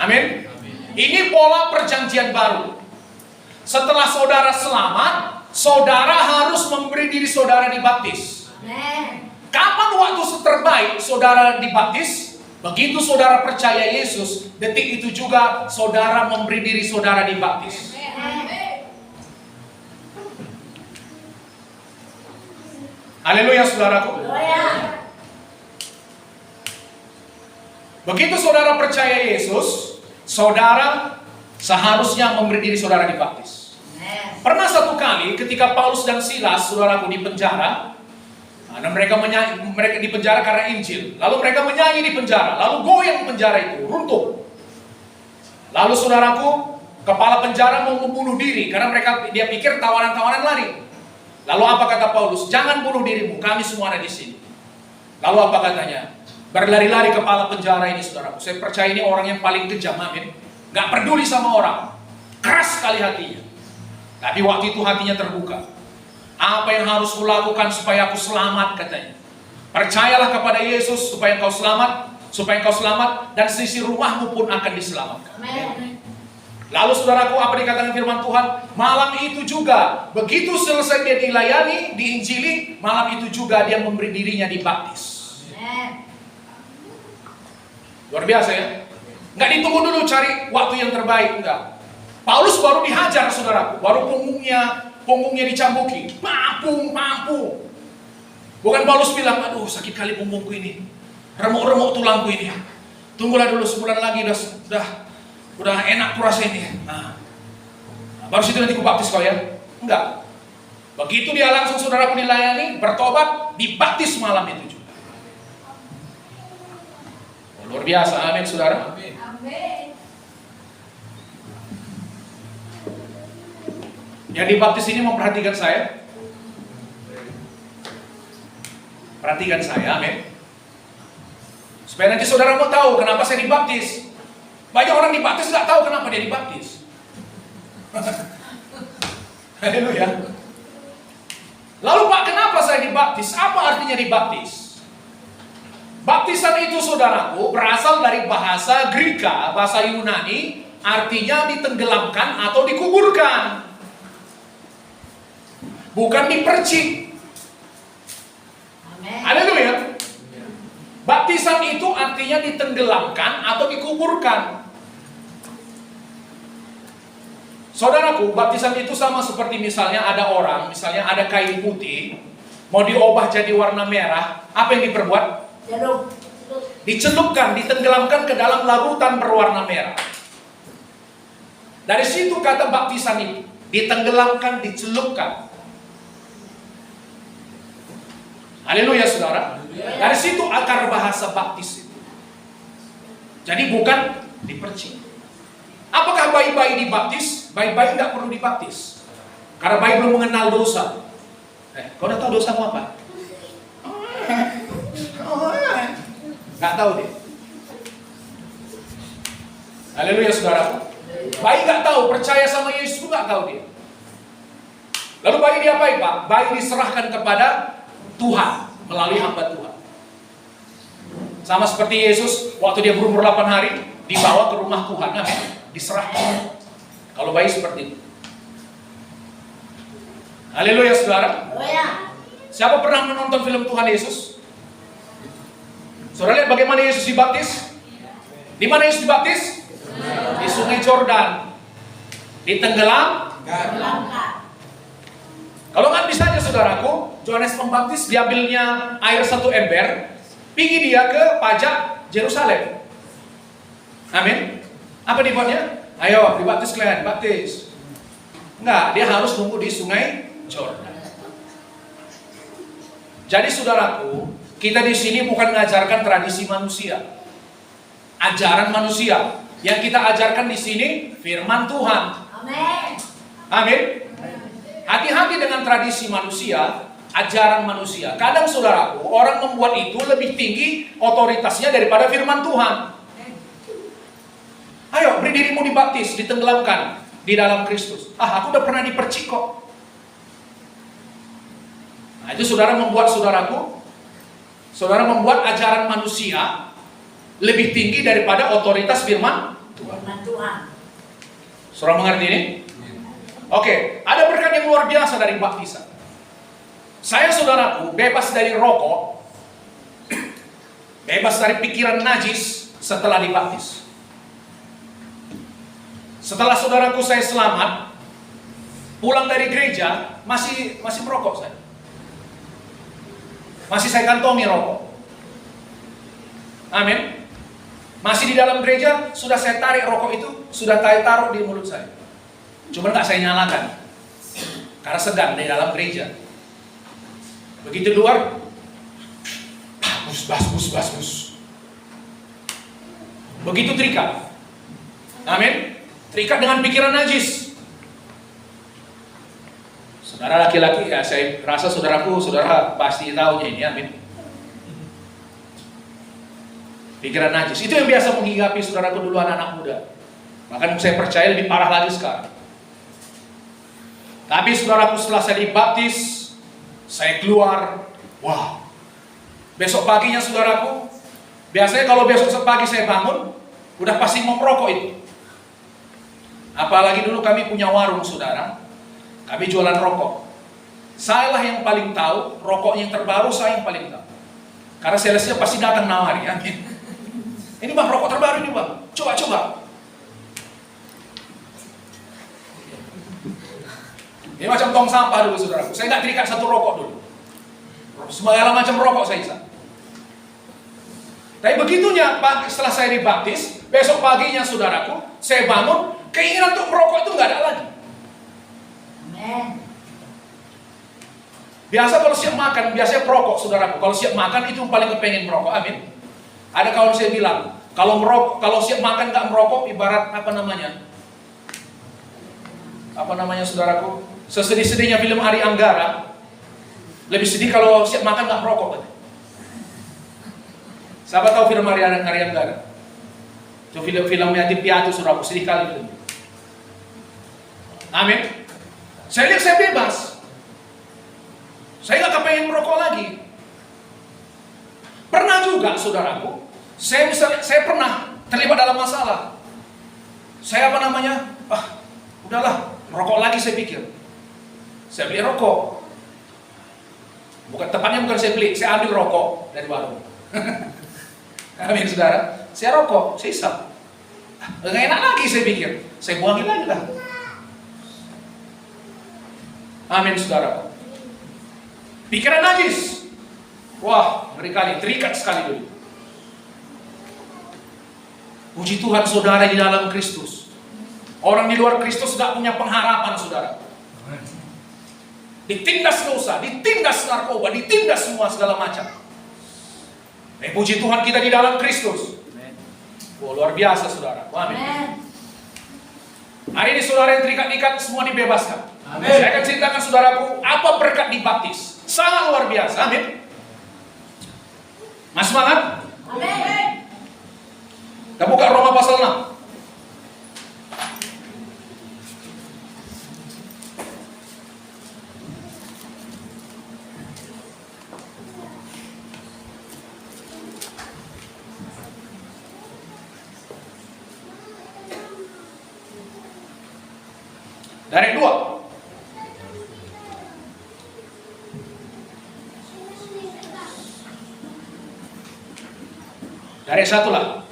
Amin. Ini pola perjanjian baru. Setelah saudara selamat, saudara harus memberi diri saudara dibaptis. Kapan waktu terbaik saudara dibaptis? Begitu saudara percaya Yesus, detik itu juga saudara memberi diri saudara dibaptis. Haleluya saudaraku. Begitu saudara percaya Yesus, saudara seharusnya memberi diri saudara dibaptis. Pernah satu kali ketika Paulus dan Silas, saudaraku, di penjara, dan mereka di penjara karena Injil. Lalu mereka menyanyi di penjara, lalu goyang penjara itu, runtuh. Lalu saudaraku, kepala penjara mau membunuh diri karena dia pikir tawanan-tawanan lari. Lalu apa kata Paulus? "Jangan bunuh dirimu, kami semua ada di sini." Lalu apa katanya? Berlari-lari kepala penjara ini, saudaraku. Saya percaya ini orang yang paling kejam, amin. Gak peduli sama orang, keras sekali hatinya. Tapi waktu itu hatinya terbuka. Apa yang harus kulakukan supaya aku selamat, katanya. Percayalah kepada Yesus supaya engkau selamat, dan sisi rumahmu pun akan diselamatkan. Amin. Lalu saudaraku, apa dikatakan firman Tuhan? Malam itu juga, begitu selesai dia dilayani, diinjili, malam itu juga dia memberi dirinya dibaptis. Amin. Luar biasa ya. Nggak ditunggu dulu cari waktu yang terbaik, enggak. Paulus baru dihajar saudaraku, baru punggungnya dicambuki, mampu. Bukan Paulus bilang, aduh sakit kali punggungku ini, remuk-remuk tulangku ini. Tunggulah dulu sebulan lagi, udah enak tuh rasanya. Nah, baru situ nanti ku baptis kau ya. Enggak. Begitu dia langsung saudaraku dilayani, bertobat, dibaptis malam itu juga. Luar biasa, amin saudara. Amin. Yang dibaptis ini memperhatikan saya. Perhatikan saya, amin. Supaya nanti saudara mau tahu kenapa saya dibaptis. Banyak orang dibaptis nggak tahu kenapa dia dibaptis. Haleluya. Lalu Pak, kenapa saya dibaptis? Apa artinya dibaptis? Baptisan itu saudaraku berasal dari bahasa Greka, bahasa Yunani, artinya ditenggelamkan atau dikuburkan. Bukan dipercik. Amin. Haleluya. Baptisan itu artinya ditenggelamkan atau dikuburkan. Saudaraku, baptisan itu sama seperti misalnya ada orang, misalnya ada kain putih, mau diubah jadi warna merah, apa yang diperbuat? Dicelupkan, ditenggelamkan ke dalam larutan berwarna merah. Dari situ kata baptisan itu, ditenggelamkan, dicelupkan. Haleluya saudara. Dari situ akar bahasa baptis itu. Jadi bukan dipercik. Apakah bayi-bayi dibaptis? Bayi-bayi nggak perlu dibaptis. Karena bayi belum mengenal dosa. Kau udah tahu dosamu apa? Nggak tahu deh. Haleluya saudara. Bayi nggak tahu, percaya sama Yesus nggak tahu dia. Lalu bayi diapain Pak? Bayi diserahkan kepada Tuhan melalui hamba Tuhan. Sama seperti Yesus waktu dia berumur 8 hari dibawa ke rumah Tuhan, diserahkan. Kalau bayi seperti itu. Haleluya saudara. Siapa pernah menonton film Tuhan Yesus? Saudara lihat bagaimana Yesus dibaptis? Di mana Yesus dibaptis? Di Sungai Jordan. Ditenggelamkan. Kalau nggak bisa aja saudaraku, Yohanes Pembaptis diambilnya air 1 ember, pergi dia ke pajak Yerusalem. Amin. Apa dibuatnya? Ayo dibaptis kalian, dibaptis. Enggak, dia harus tunggu di Sungai Jordan. Jadi saudaraku, kita di sini bukan mengajarkan tradisi manusia, ajaran manusia. Yang kita ajarkan di sini firman Tuhan. Amin. Amin. Hati-hati dengan tradisi manusia, ajaran manusia. Kadang saudaraku, orang membuat itu lebih tinggi otoritasnya daripada firman Tuhan. Ayo, beri dirimu dibaptis, ditenggelamkan di dalam Kristus. Aku udah pernah dipercik kok. Nah, itu saudara membuat saudara membuat ajaran manusia lebih tinggi daripada otoritas firman Tuhan. Saudara mengerti ini? Oke, ada berkat yang luar biasa dari baptisan. Saya saudaraku bebas dari rokok, bebas dari pikiran najis setelah dibaptis. Setelah saudaraku saya selamat, pulang dari gereja masih merokok saya. Masih saya kantongi rokok. Amin. Masih di dalam gereja, sudah saya tarik rokok itu, sudah saya taruh di mulut saya. Cuma nggak saya nyalakan, karena sedang di dalam gereja. Begitu luar, basbus. Begitu terikat. Amin. Terikat dengan pikiran najis. Saudara laki-laki, ya saya rasa saudara pasti tahunya ini, amin. Pikiran najis, itu yang biasa menghinggapi saudaraku dulu anak-anak muda. Bahkan saya percaya lebih parah lagi sekarang. Tapi saudaraku setelah saya dibaptis, Saya keluar, wah. Besok paginya saudaraku, biasanya kalau besok pagi saya bangun, udah pasti mau merokok itu. Apalagi dulu kami punya warung saudara, kami jualan rokok. Saya lah yang paling tahu, rokoknya yang terbaru saya yang paling tahu. Karena salesnya pasti datang nawari, amin. Ini bang, rokok terbaru ini bang, coba. Ini macam tong sampah dulu saudaraku, saya nggak terikat satu rokok dulu. Segala macam rokok saya isa. Tapi begitunya, setelah saya dibaptis, besok paginya saudaraku, saya bangun, keinginan untuk merokok itu nggak ada lagi. Amen. Biasa kalau siap makan, biasanya perokok saudaraku. Kalau siap makan itu yang paling kepengen merokok, amin. Ada kawan saya bilang, kalau siap makan nggak merokok, ibarat apa namanya saudaraku, sesedih-sedihnya film Ari Anggara, lebih sedih kalau siap makan nggak merokok. Siapa tahu film Ari Anggara? Itu film Yatim Piatu saudaraku, sedih kali film. Amin. Saya lihat saya bebas. Saya nggak kepengen merokok lagi. Pernah juga saudaraku, saya pernah terlibat dalam masalah. Saya udahlah, merokok lagi saya pikir. Saya beli rokok. Tepatnya bukan saya beli, saya ambil rokok dari warung. Amin saudara, saya rokok, saya isap. Nggak enak lagi saya pikir, saya buangin lagi lah. Amin saudara. Pikiran najis. Wah, ngeri kali, terikat sekali dulu. Puji Tuhan saudara di dalam Kristus. Orang di luar Kristus gak punya pengharapan saudara. Ditindas dosa, ditindas narkoba, ditindas semua segala macam. Puji Tuhan kita di dalam Kristus. Oh, luar biasa saudara. Amin. Hari ini saudara yang terikat-ikat semua dibebaskan. Amin. Saya akan ceritakan saudaraku apa berkat dibaptis. Sangat luar biasa. Amin. Mas semangat? Amin. Kita buka Roma pasal 6. Dari 2. Dari 1 lah.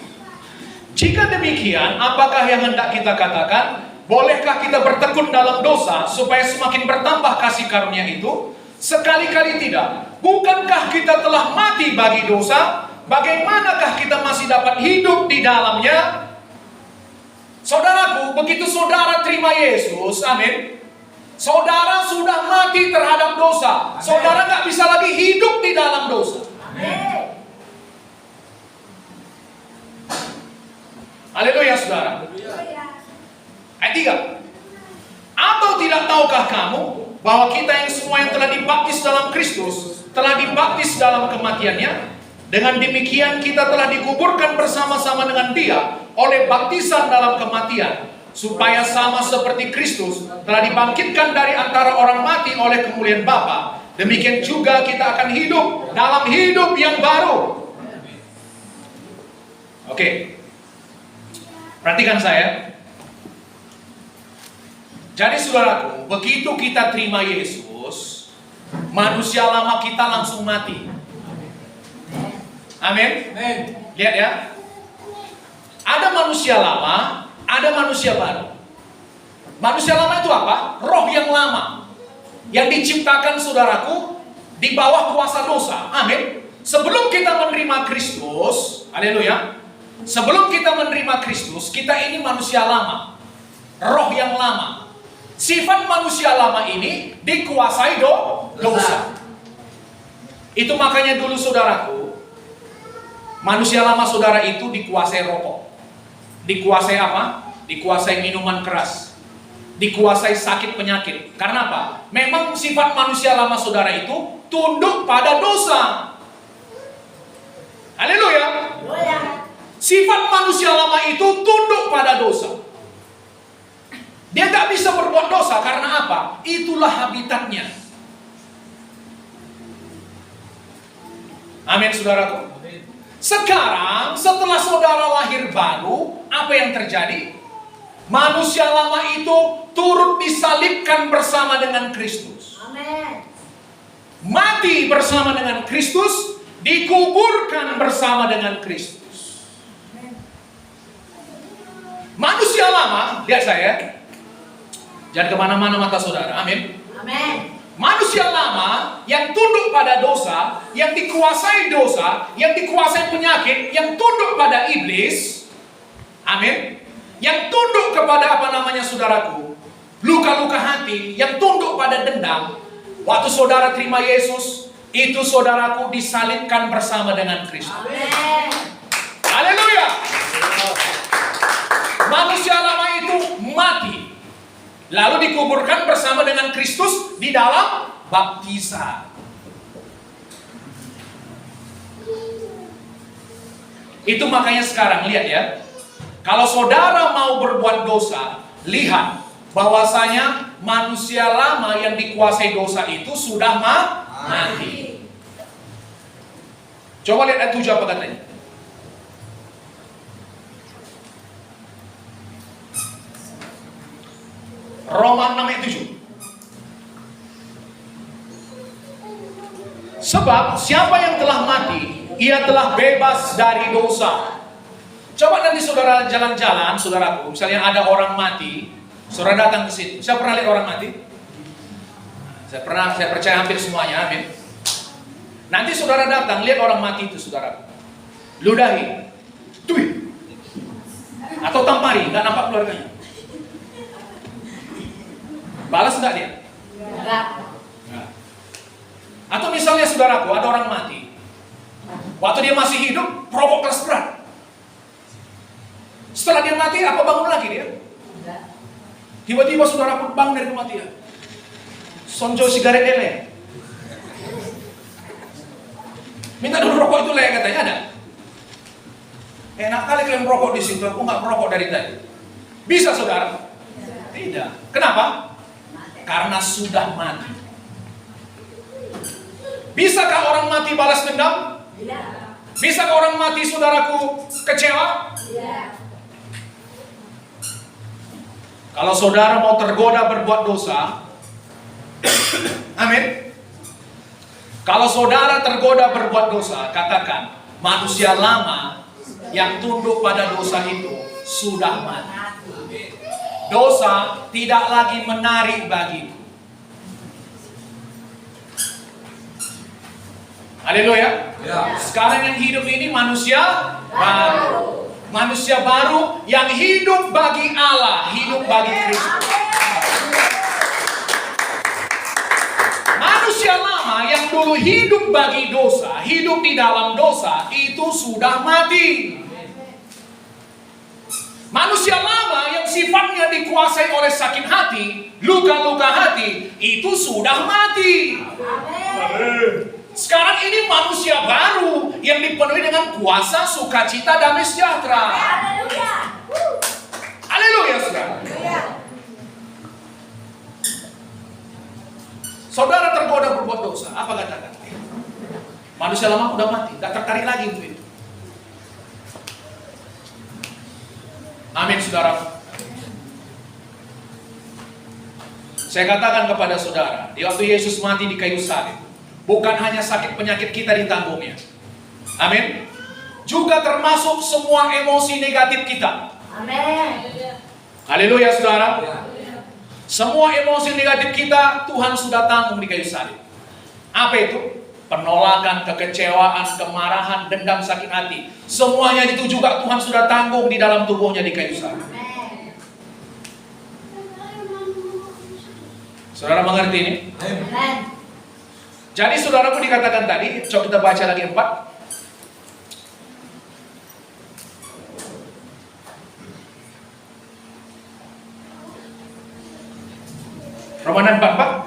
Jika demikian, apakah yang hendak kita katakan? Bolehkah kita bertekun dalam dosa supaya semakin bertambah kasih karunia itu? Sekali-kali tidak. Bukankah kita telah mati bagi dosa? Bagaimanakah kita masih dapat hidup di dalamnya? Saudaraku, begitu saudara terima Yesus, amin, saudara sudah mati terhadap dosa. Saudara nggak bisa lagi hidup di dalam dosa. Amin. Haleluya saudara. Ayat 3. Atau tidak tahukah kamu bahwa kita yang semua yang telah dibaptis dalam Kristus telah dibaptis dalam kematiannya? Dengan demikian kita telah dikuburkan bersama-sama dengan Dia oleh baptisan dalam kematian, supaya sama seperti Kristus telah dibangkitkan dari antara orang mati oleh kemuliaan Bapa, demikian juga kita akan hidup dalam hidup yang baru. Oke. Perhatikan saya. Jadi saudaraku, begitu kita terima Yesus, manusia lama kita langsung mati. Amin. Lihat ya. Ada manusia lama, ada manusia baru. Manusia lama itu apa? Roh yang lama, yang diciptakan saudaraku di bawah kuasa dosa. Amin. Sebelum kita menerima Kristus, haleluya. Sebelum kita menerima Kristus, kita ini manusia lama, roh yang lama. Sifat manusia lama ini dikuasai dosa. Itu makanya dulu saudaraku, manusia lama saudara itu dikuasai rokok. Dikuasai apa? Dikuasai minuman keras. Dikuasai sakit penyakit. Karena apa? Memang sifat manusia lama saudara itu tunduk pada dosa. Haleluya. Sifat manusia lama itu tunduk pada dosa. Dia gak bisa berbuat dosa karena apa? Itulah habitatnya. Amin, saudaraku. Sekarang setelah saudara lahir baru, apa yang terjadi? Manusia lama itu turut disalibkan bersama dengan Kristus. Amin. Mati bersama dengan Kristus, dikuburkan bersama dengan Kristus. Manusia lama, lihat saya, jangan kemana-mana mata saudara, amin. Amin. Manusia lama yang tunduk pada dosa, yang dikuasai dosa, yang dikuasai penyakit, yang tunduk pada iblis, amin. Yang tunduk kepada apa namanya saudaraku, luka-luka hati, yang tunduk pada dendam. Waktu saudara terima Yesus, itu saudaraku disalibkan bersama dengan Kristus. Amin. Haleluya. Manusia lama itu mati, lalu dikuburkan bersama dengan Kristus di dalam baptisan. Itu makanya sekarang lihat ya, kalau saudara mau berbuat dosa, lihat bahwasanya manusia lama yang dikuasai dosa itu sudah mati. Coba lihat ayat 7 apa katanya. Roma 6 ayat 7. Sebab siapa yang telah mati, ia telah bebas dari dosa. Coba nanti saudara jalan-jalan, saudaraku, misalnya ada orang mati, saudara datang ke situ. Saya pernah lihat orang mati. Saya percaya hampir semuanya, amin. Nanti saudara datang, lihat orang mati itu, saudaraku. Ludahi, tui, atau tampari, nggak nampak keluarganya. Balas enggak dia? Enggak. Atau misalnya saudaraku, ada orang mati. Waktu dia masih hidup, perokok keras berat. Setelah dia mati, apa bangun lagi dia? Enggak. Tiba-tiba saudaraku bangun dari kematian. Sonjo sigaret ele. Minta dulu rokok itu le, katanya ada. Enak kali kalian merokok di situ, aku nggak merokok dari tadi. Bisa saudara? Tidak. Kenapa? Karena sudah mati. Bisakah orang mati balas dendam? Tidak. Bisakah orang mati saudaraku kecewa? Tidak. Kalau saudara mau tergoda berbuat dosa, amin. Kalau saudara tergoda berbuat dosa, katakan manusia lama yang tunduk pada dosa itu sudah mati. Dosa tidak lagi menarik bagiku. Haleluya. Ya. Sekarang yang hidup ini manusia baru. Manusia baru yang hidup bagi Allah, hidup bagi Kristus. Manusia lama yang dulu hidup bagi dosa, hidup di dalam dosa, itu sudah mati. Manusia lama yang sifatnya dikuasai oleh sakit hati, luka-luka hati, itu sudah mati. Sekarang ini manusia baru yang dipenuhi dengan kuasa, sukacita, damai sejahtera. Haleluya. Haleluya, saudara. Saudara tergoda berbuat dosa, apa katakan? Manusia lama udah mati, gak tertarik lagi untuk itu. Amin, saudara. Saya katakan kepada saudara, di waktu Yesus mati di kayu salib, bukan hanya sakit penyakit kita ditanggungnya. Amin. Juga termasuk semua emosi negatif kita. Amin. Haleluya, saudara. Semua emosi negatif kita Tuhan sudah tanggung di kayu salib. Apa itu? Penolakan, kekecewaan, kemarahan, dendam, sakit hati. Semuanya itu juga Tuhan sudah tanggung di dalam tubuhnya di kayu salib. Amin. Saudara mengerti ini? Amin. Jadi saudaraku dikatakan tadi, coba kita baca lagi 4.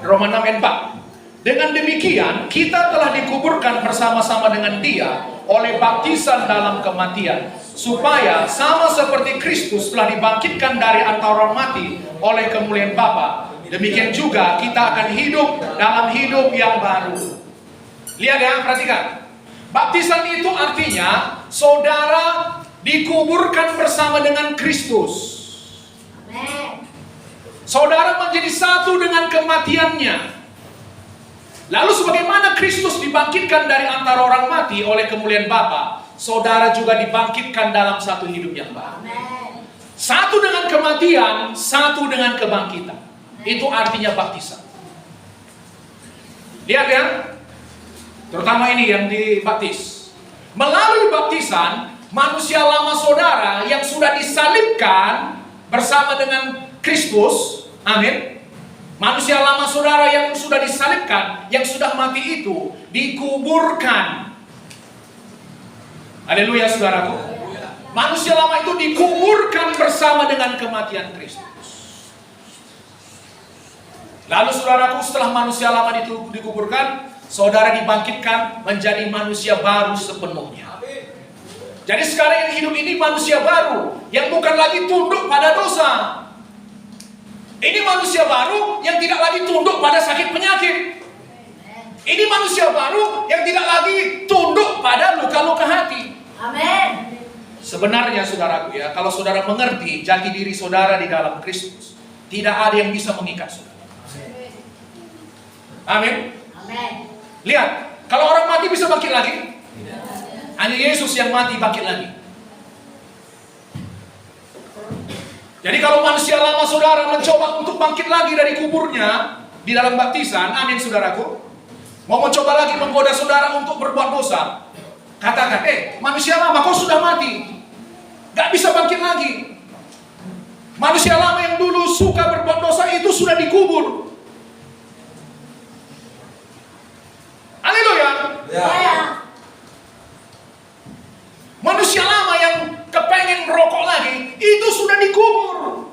Roma 6 ayat 4. Dengan demikian, kita telah dikuburkan bersama-sama dengan Dia oleh baptisan dalam kematian, supaya sama seperti Kristus telah dibangkitkan dari antara orang mati oleh kemuliaan Bapa, demikian juga kita akan hidup dalam hidup yang baru. Lihat ya, perhatikan. Baptisan itu artinya saudara dikuburkan bersama dengan Kristus. Amin. Saudara menjadi satu dengan kematiannya. Lalu sebagaimana Kristus dibangkitkan dari antara orang mati oleh kemuliaan Bapa, saudara juga dibangkitkan dalam satu hidup yang baru. Amin. Satu dengan kematian, satu dengan kebangkitan. Itu artinya baptisan. Lihat ya, terutama ini yang dibaptis. Melalui baptisan, manusia lama saudara yang sudah disalibkan bersama dengan Kristus, amin. Manusia lama saudara yang sudah disalibkan, yang sudah mati itu, dikuburkan. Haleluya saudaraku. Manusia lama itu dikuburkan bersama dengan kematian Kristus. Lalu saudaraku, setelah manusia lama dikuburkan, saudara dibangkitkan menjadi manusia baru sepenuhnya. Jadi sekarang yang hidup ini manusia baru, yang bukan lagi tunduk pada dosa. Ini manusia baru yang tidak lagi tunduk pada sakit penyakit. Ini manusia baru yang tidak lagi tunduk pada luka-luka hati. Amin. Sebenarnya saudaraku ya, kalau saudara mengerti jati diri saudara di dalam Kristus, tidak ada yang bisa mengikat saudara. Amin. Amin. Lihat, kalau orang mati bisa bangkit lagi? Hanya Yesus yang mati bangkit lagi. Jadi kalau manusia lama saudara mencoba untuk bangkit lagi dari kuburnya di dalam baptisan, amin saudaraku, mau mencoba lagi menggoda saudara untuk berbuat dosa, katakan, manusia lama kau sudah mati, gak bisa bangkit lagi. Manusia lama yang dulu suka berbuat dosa itu sudah dikubur. Haleluya. Ya. Manusia lama yang kepengen merokok lagi, itu sudah dikubur.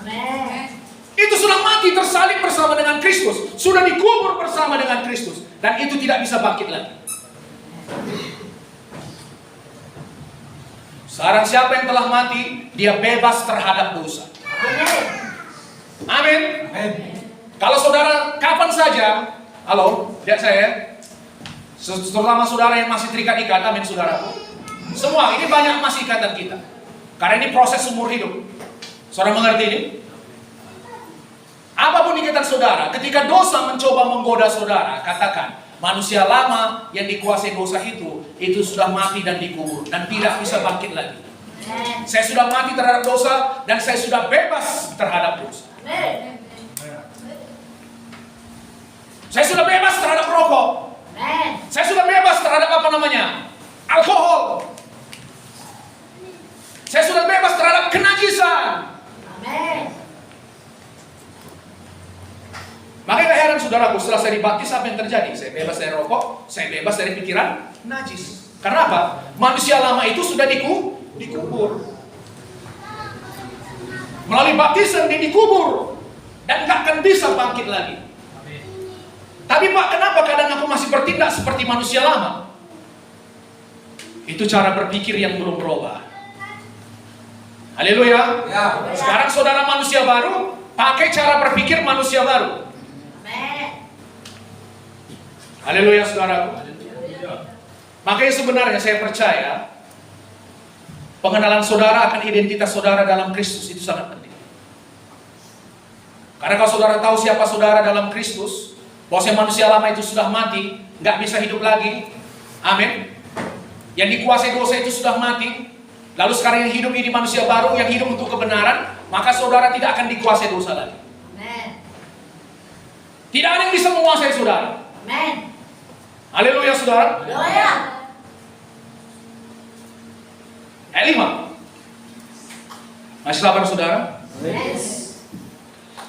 Amin. Itu sudah mati tersalib bersama dengan Kristus, sudah dikubur bersama dengan Kristus, dan itu tidak bisa bangkit lagi. Sekarang siapa yang telah mati, dia bebas terhadap dosa. Amin. Amin. Kalau saudara kapan saja, halo, lihat saya, terutama saudara yang masih terikat-ikat, amin saudaraku. Semua ini banyak masih ikatan kita, karena ini proses umur hidup. Saudara mengerti ini? Apapun ikatan saudara, ketika dosa mencoba menggoda saudara, katakan, manusia lama yang dikuasai dosa itu sudah mati dan dikubur dan tidak bisa bangkit lagi. Amin. Saya sudah mati terhadap dosa dan saya sudah bebas terhadap dosa. Amin. Saya sudah bebas terhadap rokok. Amin. Saya sudah bebas terhadap alkohol. Saya sudah bebas terhadap kenajisan. Amin. Makanya gak heran saudaraku, setelah saya dibaptis apa yang terjadi? Saya bebas dari rokok, saya bebas dari pikiran najis. Karena apa? Manusia lama itu sudah dikubur. Melalui baptisan dia dikubur dan gak akan bisa bangkit lagi. Tapi Pak, kenapa kadang aku masih bertindak seperti manusia lama? Itu cara berpikir yang belum berubah. Haleluya. Ya. Sekarang saudara manusia baru, pakai cara berpikir manusia baru. Amin. Haleluya saudaraku. Makanya sebenarnya saya percaya pengenalan saudara akan identitas saudara dalam Kristus itu sangat penting. Karena kalau saudara tahu siapa saudara dalam Kristus, bahwa manusia lama itu sudah mati, nggak bisa hidup lagi. Amin. Yang dikuasai dosa itu sudah mati. Lalu sekarang yang hidup ini manusia baru yang hidup untuk kebenaran, maka saudara tidak akan dikuasai dosa lagi. Amin. Tidak ada yang bisa menguasai saudara. Amin. Haleluya saudara. Haleluya. Ayat 5. Masih sabar saudara? Amin.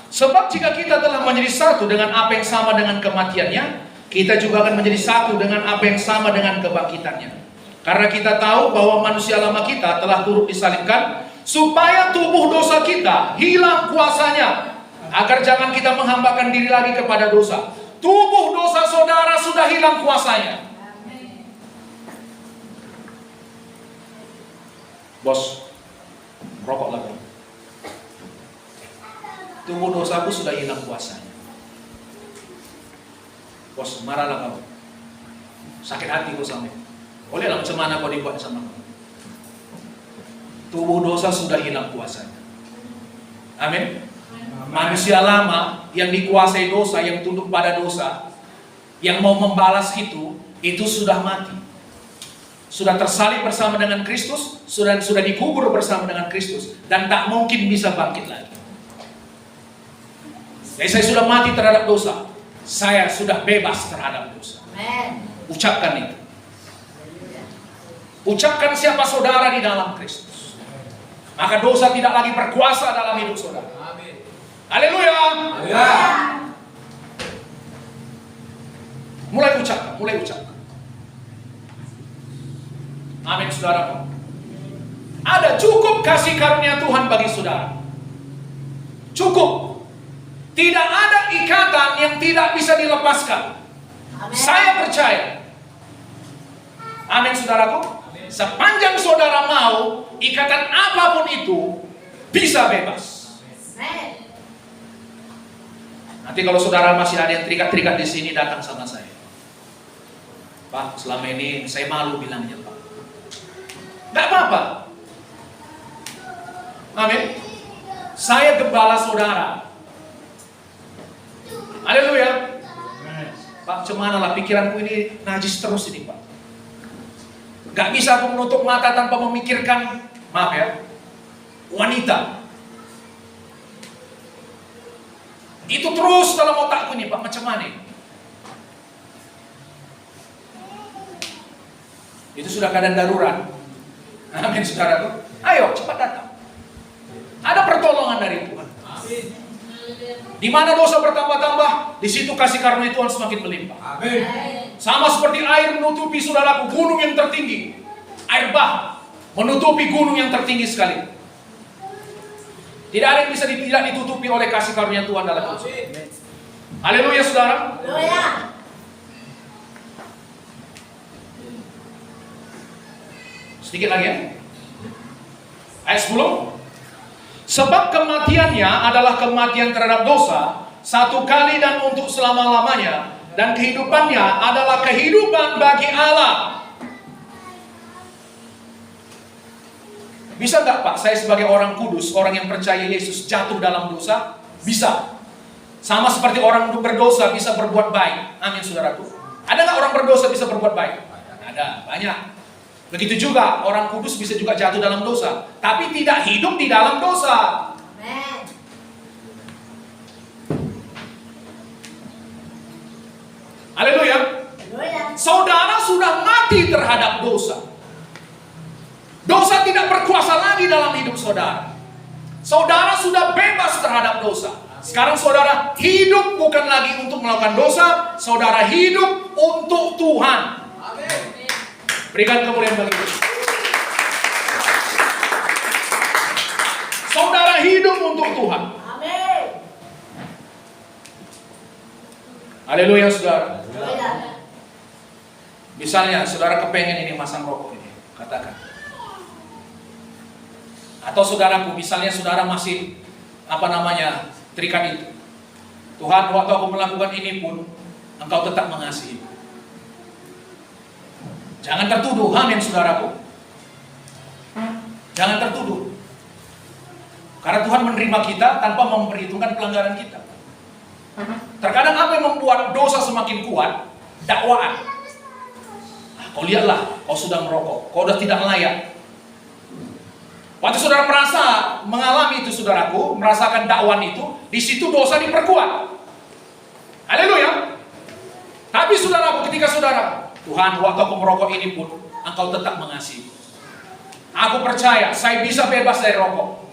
Sebab jika kita telah menjadi satu dengan apa yang sama dengan kematiannya, kita juga akan menjadi satu dengan apa yang sama dengan kebangkitannya. Karena kita tahu bahwa manusia lama kita telah turut disalibkan, supaya tubuh dosa kita hilang kuasanya, agar jangan kita menghambakan diri lagi kepada dosa. Tubuh dosa saudara sudah hilang kuasanya. Bos, rokok lagi. Tubuh dosaku sudah hilang kuasanya. Bos, marahlah kamu. Sakit hati kau sampai. Bolehlah macam mana kau dibuat sama kau. Tubuh dosa sudah hilang kuasanya. Amin. Manusia lama yang dikuasai dosa, yang tunduk pada dosa, yang mau membalas itu sudah mati. Sudah tersalib bersama dengan Kristus, sudah dikubur bersama dengan Kristus, dan tak mungkin bisa bangkit lagi. Jadi saya sudah mati terhadap dosa. Saya sudah bebas terhadap dosa. Amen. Ucapkan itu. Ucapkan siapa saudara di dalam Kristus. Maka dosa tidak lagi berkuasa dalam hidup saudara. Haleluya. Mulai ucapkan. Amin saudara. Ada cukup kasih karunia Tuhan bagi saudara. Cukup. Tidak ada ikatan yang tidak bisa dilepaskan. Amen. Saya percaya. Amin saudaraku. Sepanjang saudara mau, ikatan apapun itu bisa bebas. Amen. Nanti kalau saudara masih ada yang terikat-terikat di sini, datang sama saya. Pak, selama ini saya malu bilangnya, Pak. Gak apa-apa. Amin. Saya gembala saudara. Haleluya. Pak, cemana lah pikiranku ini najis terus ini, Pak. Gak bisa aku menutup mata tanpa memikirkan, maaf ya, wanita. Itu terus dalam otakku nih, Pak, macam mana ini? Itu sudah keadaan darurat. Amin, saudaraku. Ayo, cepat datang. Ada pertolongan dari Tuhan. Di mana dosa bertambah-tambah, di situ kasih karunia Tuhan semakin melimpah. Amen. Sama seperti air menutupi saudaraku gunung yang tertinggi. Air bah menutupi gunung yang tertinggi sekali. Tidak ada yang bisa tidak ditutupi oleh kasih karunia Tuhan dalam hidup. Haleluya saudara. Haleluya. Sedikit lagi ya. Ayat 10. Sebab kematiannya adalah kematian terhadap dosa, satu kali dan untuk selama-lamanya, dan kehidupannya adalah kehidupan bagi Allah. Bisa nggak Pak, saya sebagai orang kudus, orang yang percaya Yesus jatuh dalam dosa? Bisa. Sama seperti orang berdosa bisa berbuat baik. Amin saudaraku. Ada nggak orang berdosa bisa berbuat baik? Ada, banyak. Begitu juga orang kudus bisa juga jatuh dalam dosa, tapi tidak hidup di dalam dosa. Amen. Haleluya. Haleluya. Saudara sudah mati terhadap dosa. Dosa tidak berkuasa lagi dalam hidup saudara. Saudara sudah bebas terhadap dosa. Sekarang saudara hidup bukan lagi untuk melakukan dosa, saudara hidup untuk Tuhan. Amin. Berikan kemuliaan bagi Tuhan. Saudara hidup untuk Tuhan. Amin. Haleluya saudara. Haleluya. Misalnya saudara kepengen ini masang rokok ini, katakan. Atau saudaraku, misalnya saudara masih terikat itu. Tuhan, waktu aku melakukan ini pun Engkau tetap mengasihi. Jangan tertuduh, amin saudaraku. Jangan tertuduh. Karena Tuhan menerima kita tanpa memperhitungkan pelanggaran kita. Terkadang apa yang membuat dosa semakin kuat? Dakwaan. Kau lihatlah, kau sudah merokok, kau sudah tidak layak. Waktu saudara merasa mengalami itu saudaraku, merasakan dakwaan itu, di situ dosa diperkuat. Haleluya. Tapi saudaraku, ketika saudara, Tuhan, waktu aku merokok ini pun, Engkau tetap mengasihi. Aku percaya, saya bisa bebas dari rokok.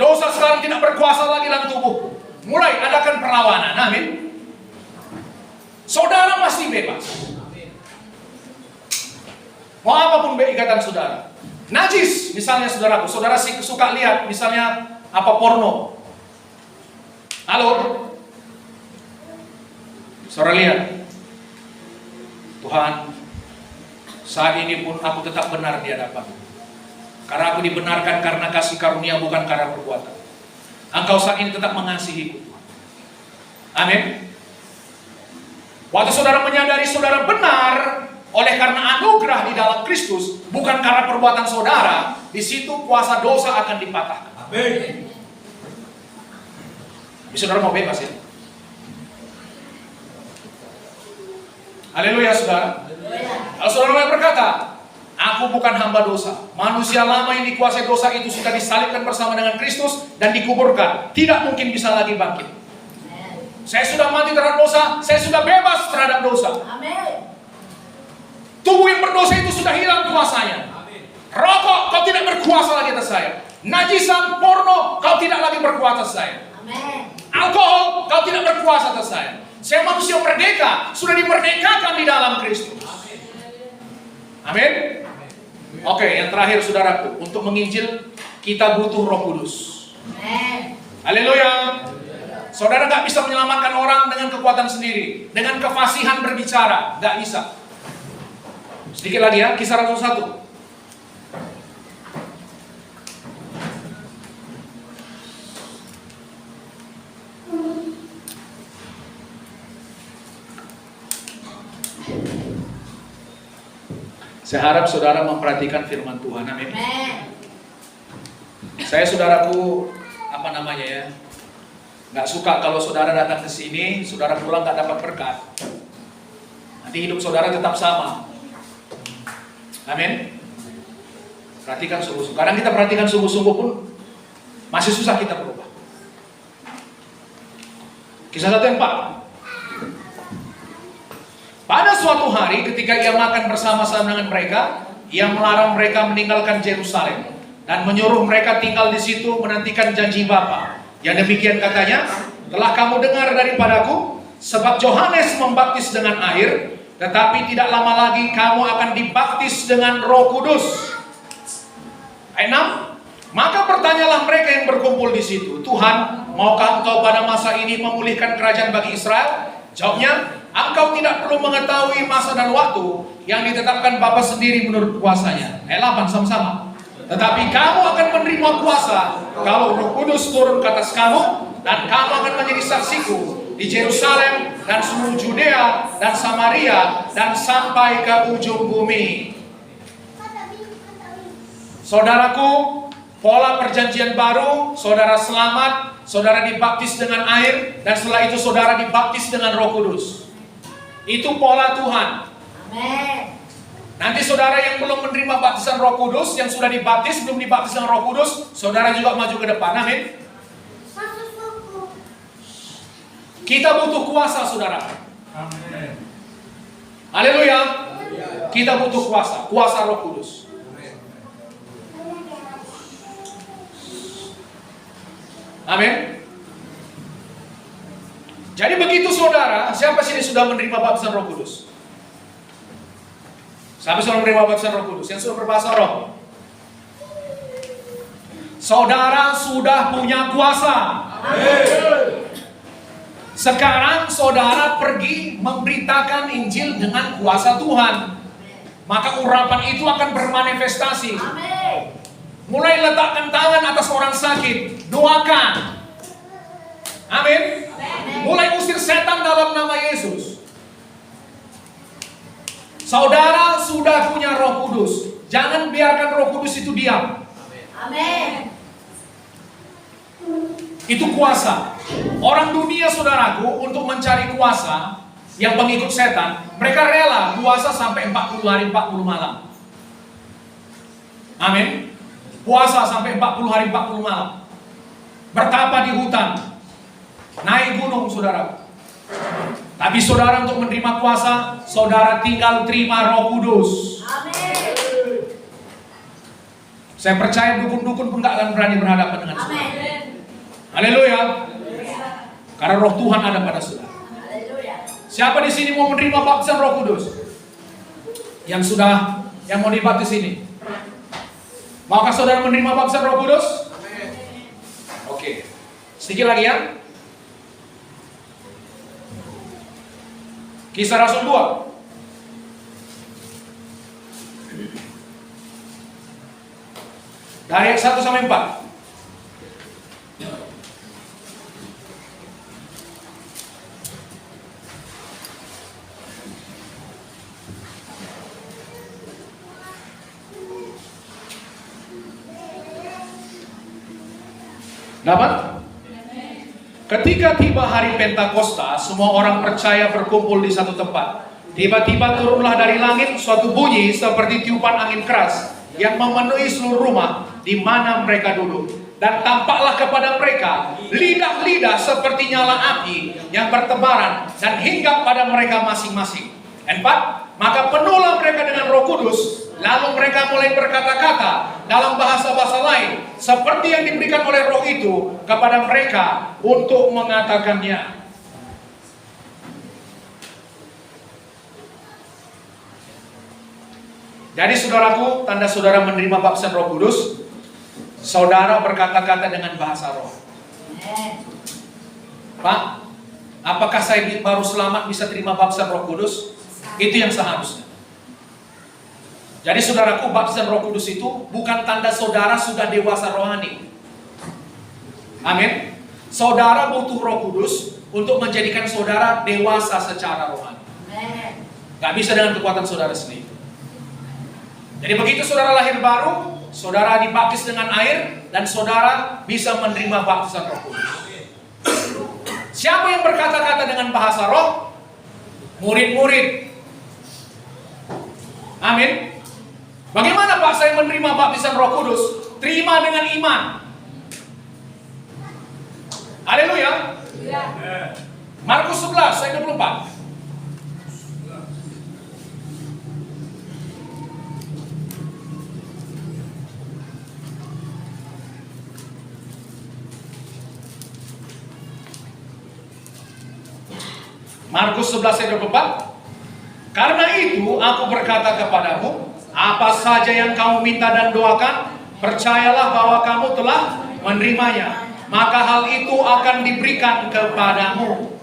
Dosa sekarang tidak berkuasa lagi dalam tubuh. Mulai adakan perlawanan, amin. Saudara pasti bebas. Mau apapun ikatan saudara. Najis, misalnya saudaraku, saudara suka lihat, misalnya porno. Halo, saudara lihat, Tuhan, saat ini pun aku tetap benar di hadapan. Karena aku dibenarkan karena kasih karunia, bukan karena perbuatan. Engkau saat ini tetap mengasihiku. Amin. Waktu saudara menyadari saudara benar oleh karena anugerah di dalam Kristus, bukan karena perbuatan saudara, di situ kuasa dosa akan dipatahkan. Amin. Saudara mau bebas ya? Haleluya saudara. Kalau saudara berkata, aku bukan hamba dosa. Manusia lama yang dikuasai dosa itu sudah disalibkan bersama dengan Kristus dan dikuburkan. Tidak mungkin bisa lagi bangkit. Saya sudah mati terhadap dosa, saya sudah bebas terhadap dosa. Amin. Tubuh yang berdosa itu sudah hilang kuasanya. Rokok, kau tidak berkuasa lagi atas saya. Najisan, porno, kau tidak lagi berkuasa atas saya. Amin. Alkohol, kau tidak berkuasa atas saya. Saya manusia merdeka, sudah dimerdekakan di dalam Kristus. Amin. Oke, yang terakhir saudaraku, untuk menginjil kita butuh Roh Kudus. Amin. Haleluya. Saudara nggak bisa menyelamatkan orang dengan kekuatan sendiri, dengan kefasihan berbicara, nggak bisa. Sedikit lagi ya, Kisah Rasul 1. Saya harap saudara memperhatikan firman Tuhan. Amin. Amin. Saya saudaraku, nggak suka kalau saudara datang ke sini, saudara pulang nggak dapat berkat. Nanti hidup saudara tetap sama. Amin. Perhatikan sungguh-sungguh. Kadang kita perhatikan sungguh-sungguh pun masih susah kita berubah. Kisah 1:4. Pada suatu hari ketika ia makan bersama-sama dengan mereka, ia melarang mereka meninggalkan Yerusalem dan menyuruh mereka tinggal di situ menantikan janji Bapa. Yang demikian katanya, telah kamu dengar daripadaku, sebab Yohanes membaptis dengan air, tetapi tidak lama lagi kamu akan dibaptis dengan Roh Kudus. Ayat 6. Maka bertanyalah mereka yang berkumpul di situ, Tuhan, maukah engkau pada masa ini memulihkan kerajaan bagi Israel? Jawabnya, engkau tidak perlu mengetahui masa dan waktu yang ditetapkan Bapa sendiri menurut kuasanya. Ayat 8 sama-sama. Tetapi kamu akan menerima kuasa kalau Roh Kudus turun ke atas kamu, dan kamu akan menjadi saksiku di Yerusalem dan seluruh Judea dan Samaria dan sampai ke ujung bumi. Saudaraku, pola perjanjian baru, saudara selamat, saudara dibaptis dengan air, dan setelah itu saudara dibaptis dengan Roh Kudus. Itu pola Tuhan. Amin. Nanti saudara yang belum menerima baptisan Roh Kudus, yang sudah dibaptis, belum dibaptis dengan Roh Kudus, saudara juga maju ke depan. Amin. Kita butuh kuasa, saudara. Amin. Haleluya. Kita butuh kuasa Roh Kudus. Amin. Jadi begitu saudara, siapa sini sudah menerima baptisan Roh Kudus? Siapa sudah menerima baptisan Roh Kudus? Yang sudah berbahasa roh? Saudara sudah punya kuasa. Amin. Sekarang saudara pergi memberitakan Injil dengan kuasa Tuhan. Maka urapan itu akan bermanifestasi. Amin. Mulai letakkan tangan atas orang sakit, doakan. Amin. Mulai usir setan dalam nama Yesus. Saudara sudah punya Roh Kudus. Jangan biarkan Roh Kudus itu diam. Amin. Itu kuasa. Orang dunia saudaraku untuk mencari kuasa yang pengikut setan, mereka rela puasa sampai 40 hari 40 malam. Amin. Puasa sampai 40 hari 40 malam. Bertapa di hutan. Naik gunung saudara. Tapi saudara untuk menerima kuasa, saudara tinggal terima Roh Kudus. Amin. Saya percaya dukun-dukun pun gak akan berani berhadapan dengan saudara. Amin. Haleluya. Karena Roh Tuhan ada pada saudara. Haleluya. Siapa di sini mau menerima baptisan Roh Kudus? Yang mau dibaptis ini? Maukah saudara menerima baptisan Roh Kudus? Oke. Sedikit lagi ya. Kisah Rasul 2. Dari ayat 1 sampai 4. Dapat? Ketika tiba hari Pentakosta, semua orang percaya berkumpul di satu tempat. Tiba-tiba turunlah dari langit suatu bunyi seperti tiupan angin keras yang memenuhi seluruh rumah di mana mereka duduk. Dan tampaklah kepada mereka lidah-lidah seperti nyala api yang bertebaran dan hinggap pada mereka masing-masing. 4. Maka penuhlah mereka dengan Roh Kudus. Lalu mereka mulai berkata-kata dalam bahasa-bahasa lain seperti yang diberikan oleh Roh itu kepada mereka untuk mengatakannya. Jadi saudaraku, tanda saudara menerima baptisan Roh Kudus, saudara berkata-kata dengan bahasa roh. Pak, apakah saya baru selamat bisa terima baptisan Roh Kudus? Itu yang seharusnya. Jadi saudaraku, baptisan Roh Kudus itu bukan tanda saudara sudah dewasa rohani. Amin. Saudara butuh Roh Kudus untuk menjadikan saudara dewasa secara rohani. Gak bisa dengan kekuatan saudara sendiri. Jadi begitu saudara lahir baru, saudara dibaptis dengan air dan saudara bisa menerima baptisan Roh Kudus. Siapa yang berkata-kata dengan bahasa roh? Murid-murid. Amin. Bagaimana Pak saya menerima baptisan Roh Kudus? Terima dengan iman. Haleluya. Markus 11 ayat 24. Markus 11 ayat 24. Karena itu aku berkata kepadamu, apa saja yang kamu minta dan doakan, percayalah bahwa kamu telah menerimanya, maka hal itu akan diberikan kepadamu.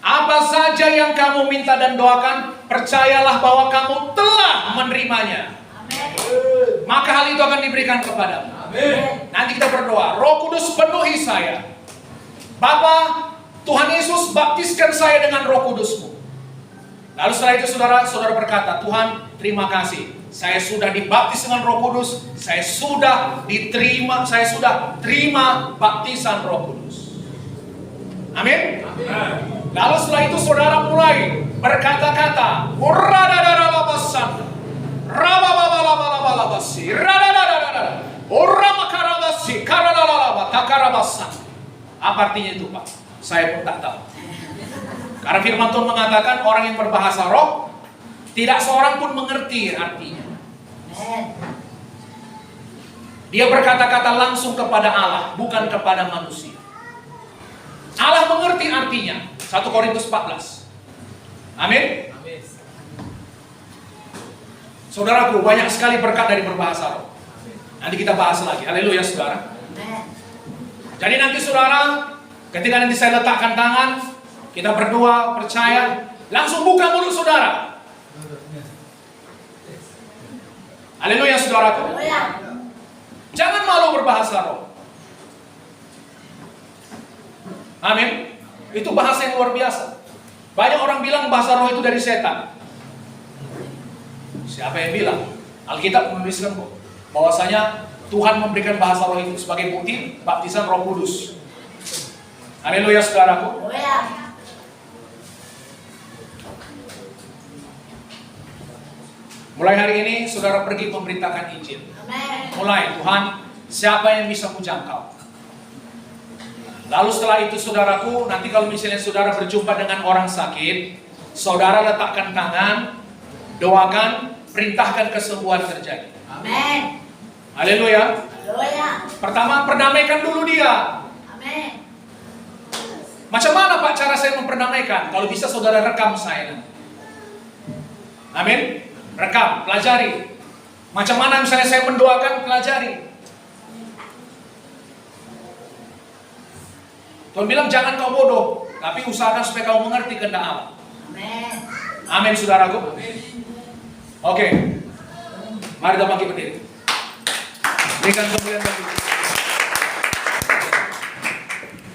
Apa saja yang kamu minta dan doakan, percayalah bahwa kamu telah menerimanya, maka hal itu akan diberikan kepadamu. Nanti kita berdoa, Roh Kudus penuhi saya. Bapa, Tuhan Yesus baptiskan saya dengan Roh Kudus-Mu. Lalu setelah itu saudara berkata, Tuhan terima kasih, saya sudah dibaptis dengan Roh Kudus, saya sudah terima baptisan Roh Kudus. Amin. Lalu setelah itu saudara mulai berkata-kata, apa artinya itu Pak? Saya pun tak tahu. Karena firman Tuhan mengatakan orang yang berbahasa roh tidak seorang pun mengerti artinya. Dia berkata-kata langsung kepada Allah, bukan kepada manusia. Allah mengerti artinya. 1 Korintus 14. Amin. Saudaraku, banyak sekali berkat dari berbahasa roh. Nanti kita bahas lagi. Haleluya saudara. Jadi nanti saudara, ketika nanti saya letakkan tangan, kita berdoa, percaya, langsung buka mulut saudara. Haleluya saudaraku. Jangan malu berbahasa roh. Amin. Itu bahasa yang luar biasa. Banyak orang bilang bahasa roh itu dari setan. Siapa yang bilang? Alkitab menuliskan kok bahwasanya Tuhan memberikan bahasa roh itu sebagai bukti baptisan Roh Kudus. Haleluya saudaraku. Mulai hari ini saudara pergi memberitakan Injil. Mulai Tuhan, siapa yang bisa kujangkau? Lalu setelah itu saudaraku, nanti kalau misalnya saudara berjumpa dengan orang sakit, saudara letakkan tangan, doakan, perintahkan kesembuhan terjadi. Amin. Haleluya. Pertama, perdamaikan dulu dia. Amin. Macam mana Pak cara saya memperdamaikan? Kalau bisa saudara rekam saya nanti. Amin. Rekam, pelajari. Macam mana misalnya saya mendoakan, pelajari. Tuhan bilang jangan kau bodoh, tapi usahakan supaya kau mengerti kehendak Allah. Amin. Amin saudaraku. Oke. Mari kita bangkit berdiri. Berikan kemuliaan bagi Tuhan.